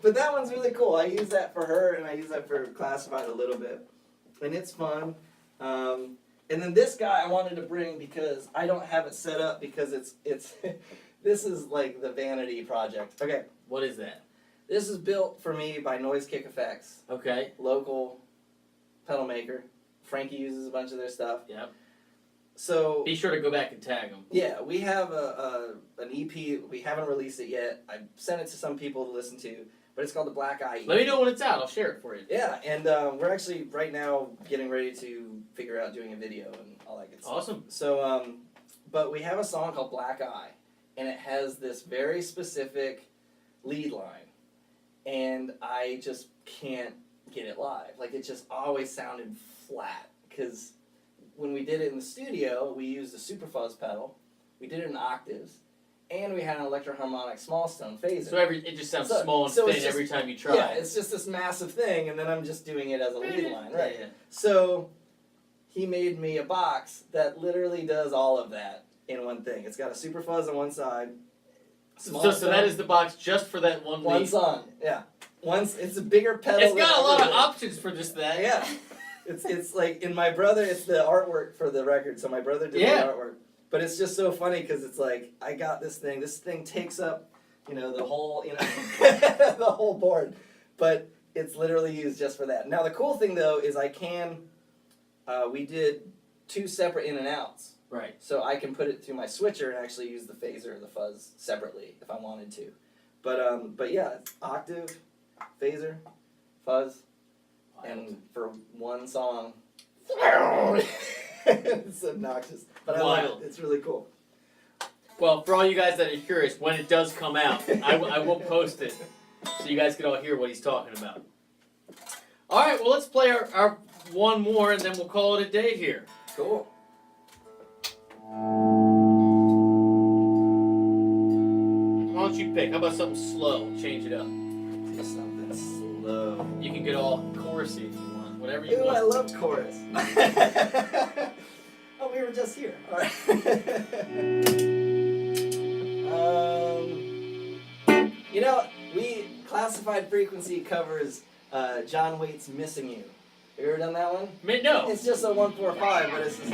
But that one's really cool. I use that for her, and I use that for Classified a little bit, and it's fun. And then this guy I wanted to bring because I don't have it set up because it's this is like the vanity project. Okay. What is that? This is built for me by Noise Kick Effects. Okay. Local pedal maker. Frankie uses a bunch of their stuff. Yep. So be sure to go back and tag them. Yeah, we have an EP. We haven't released it yet. I sent it to some people to listen to, but it's called the Black Eye EP. Let me know when it's out. I'll share it for you. Yeah, and we're actually right now getting ready to figure out doing a video and all that good stuff. Awesome. So, but we have a song called Black Eye, and it has this very specific lead line, and I just can't get it live. Like, it just always sounded flat because when we did it in the studio, we used a super fuzz pedal, we did it in octaves, and we had an electroharmonic small stone phaser. So it just sounds small and thin every time you try. Yeah, it's just this massive thing, and then I'm just doing it as a lead line, right? Yeah. So he made me a box that literally does all of that in one thing. It's got a super fuzz on one side. So that is the box just for that one lead. Song, yeah. It's a bigger pedal. It's got a lot of options for just that. Yeah. It's like, in my brother, it's the artwork for the record, so my brother did the artwork. But it's just so funny because it's like, I got this thing takes up, the whole, the whole board. But it's literally used just for that. Now the cool thing though is we did 2 separate in and outs. Right. So I can put it through my switcher and actually use the phaser or the fuzz separately if I wanted to. But yeah, it's octave, phaser, fuzz. And for one song, it's obnoxious, but I love it. It's really cool. Well, for all you guys that are curious, when it does come out, I will post it so you guys can all hear what he's talking about. All right, well, let's play our one more, and then we'll call it a day here. Cool. Why don't you pick? How about something slow? Change it up. Just something slow. You can get all chorusy if you want. Whatever you Ooh, want. I love chorus. Oh, we were just here. All right. We Classified Frequency covers John Waite's "Missing You." Have you ever done that one? No. It's just a 1-4-5, but it's just...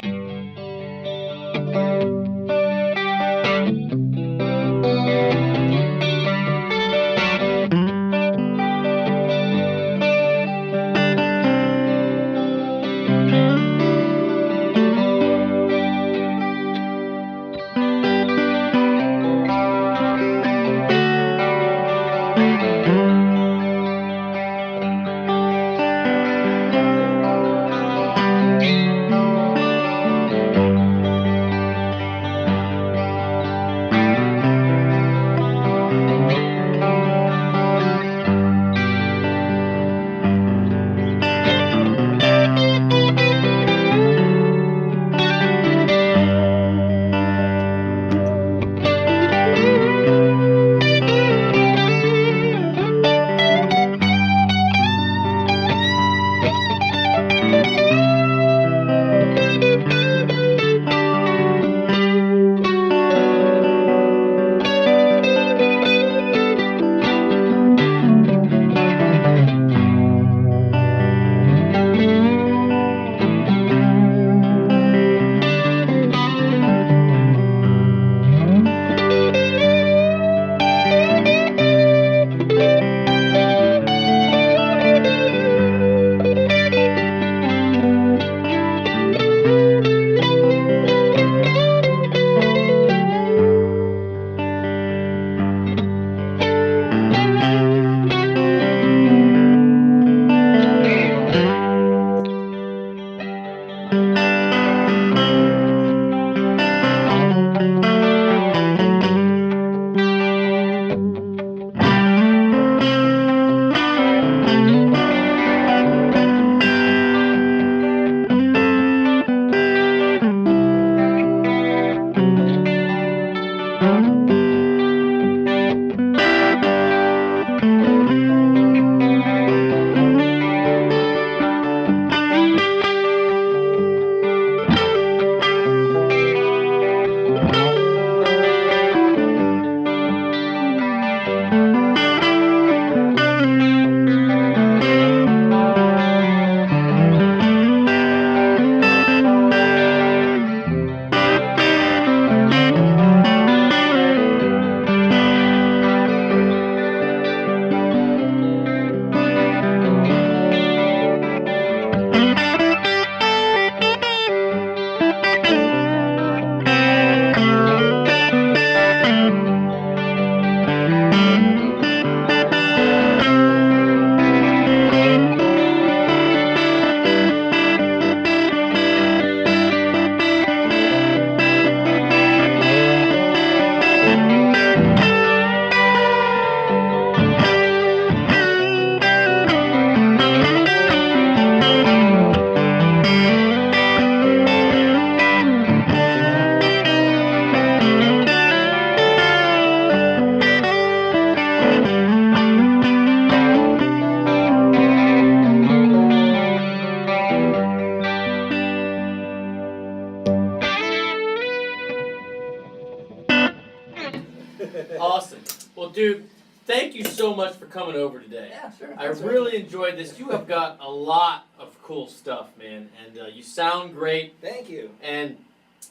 dude, thank you so much for coming over today. Yeah, sure. I really enjoyed this. You have got a lot of cool stuff, man, and you sound great. Thank you. And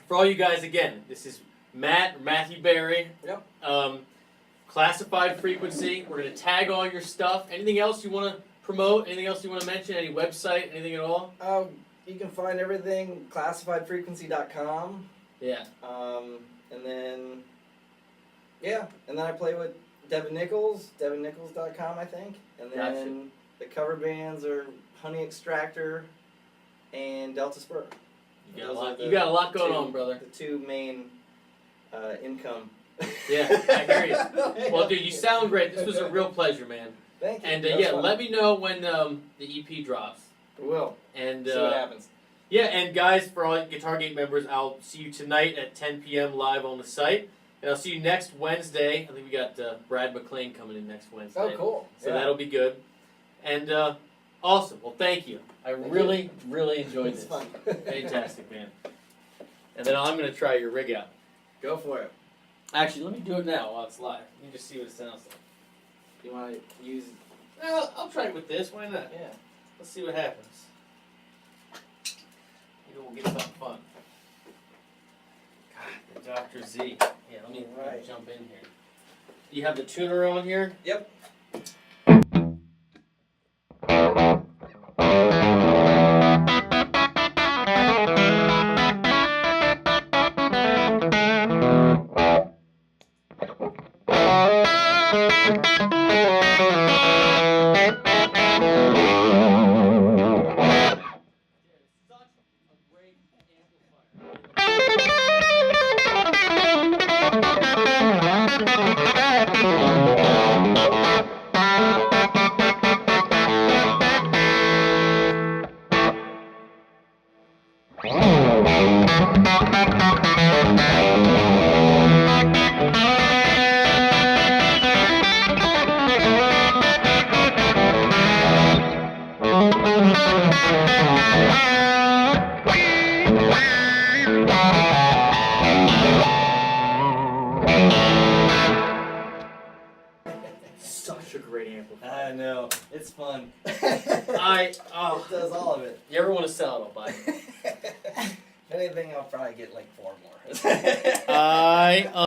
for all you guys, again, this is Matthew Berry. Yep. Classified Frequency. We're gonna tag all your stuff. Anything else you want to promote? Anything else you want to mention? Any website? Anything at all? You can find everything classifiedfrequency.com. Yeah. And then, yeah, and then I play with Devin Nichols, devinnichols.com, I think. And then Gotcha. the cover bands are Honey Extractor and Delta Spur. You got a Those lot. are You got a lot going two- on, brother. The two main income. Yeah, I hear you. Well, dude, you sound great. This was a real pleasure, man. Thank you. And That was yeah, fun. let me know when the EP drops. We will. And See what happens. yeah, and guys, for all Guitar Gate members, I'll see you tonight at 10 p.m. live on the site. And I'll see you next Wednesday. I think we got Brad McLean coming in next Wednesday. Oh, cool. So Yeah. that'll be good. And awesome. Well, thank you. I Thank really enjoyed It's this. fun. Fantastic, man. And then I'm going to try your rig out. Go for it. Actually, let me do it now while it's live. You can just see what it sounds like. You want to use... Well, I'll try it with this. Why not? Yeah. Let's see what happens. Maybe we'll get something fun. God, the Dr.Z. Yeah, let me Right. jump in here. You have the tuner on here? Yep. Such a great amplifier. I know. It's fun. It does all of it. You ever want to sell it, I'll buy it. If anything, I'll probably get like 4 more. I